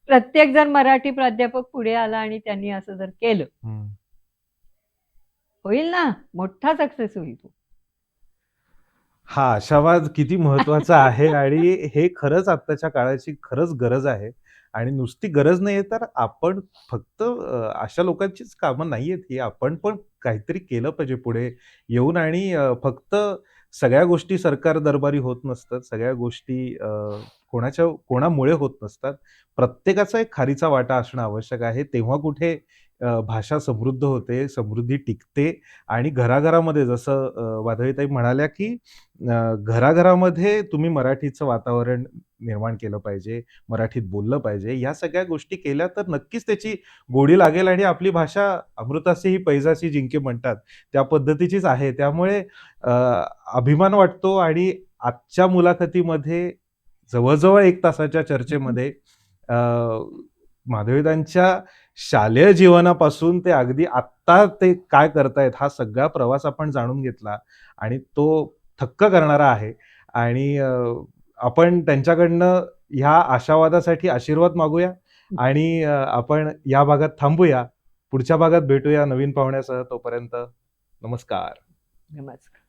प्रत्येक जण मराठी प्राध्यापक पुढे आला आणि त्यांनी असं जर केलं, होईल ना, मोठा सक्सेस होईल तो. हा आशावाद किती महत्वाचा आहे आणि हे खरंच आत्ताच्या काळाची खरंच गरज आहे. आणि नुसती गरज नाहीये तर आपण फक्त अशा लोकांचीच कामं नाहीयेत ही. आपण पण काहीतरी केलं पाहिजे पुढे येऊन आणि फक्त सगळ्या गोष्टी सरकार दरबारी होत नसतात. सगळ्या गोष्टी कोणामुळे होत नसतात. प्रत्येकाचा एक खारीचा वाटा असणं आवश्यक आहे. तेव्हा कुठे भाषा समृद्ध होते, समृद्धी टिकते आणि घराघरामध्ये जसं वादळीताई म्हणाल्या, की घराघरामध्ये तुम्ही मराठीचं वातावरण निर्माण केलं पाहिजे, मराठीत बोललं पाहिजे. या सगळ्या गोष्टी केल्या तर नक्कीच त्याची गोडी लागेल आणि आपली भाषा अमृतासी ही पैजासी जिंके म्हणतात, त्या पद्धतीचीच आहे. त्यामुळे अ, अभिमान वाटतो आणि आजच्या मुलाखतीमध्ये जवळ-जवळ 1 तासाच्या चर्चेमध्ये अ, माधवीतांच्या शालेय जीवनापासून ते अगदी आत्ता ते काय करतायत हा सगळा प्रवास आपण जाणून घेतला आणि तो थक्क करणारा आहे आणि आपण त्यांच्याकडनं ह्या आशावादासाठी आशीर्वाद मागूया आणि आपण या भागात थांबूया. पुढच्या भागात भेटूया नवीन पाहुण्यासह. तोपर्यंत नमस्कार. नमस्कार.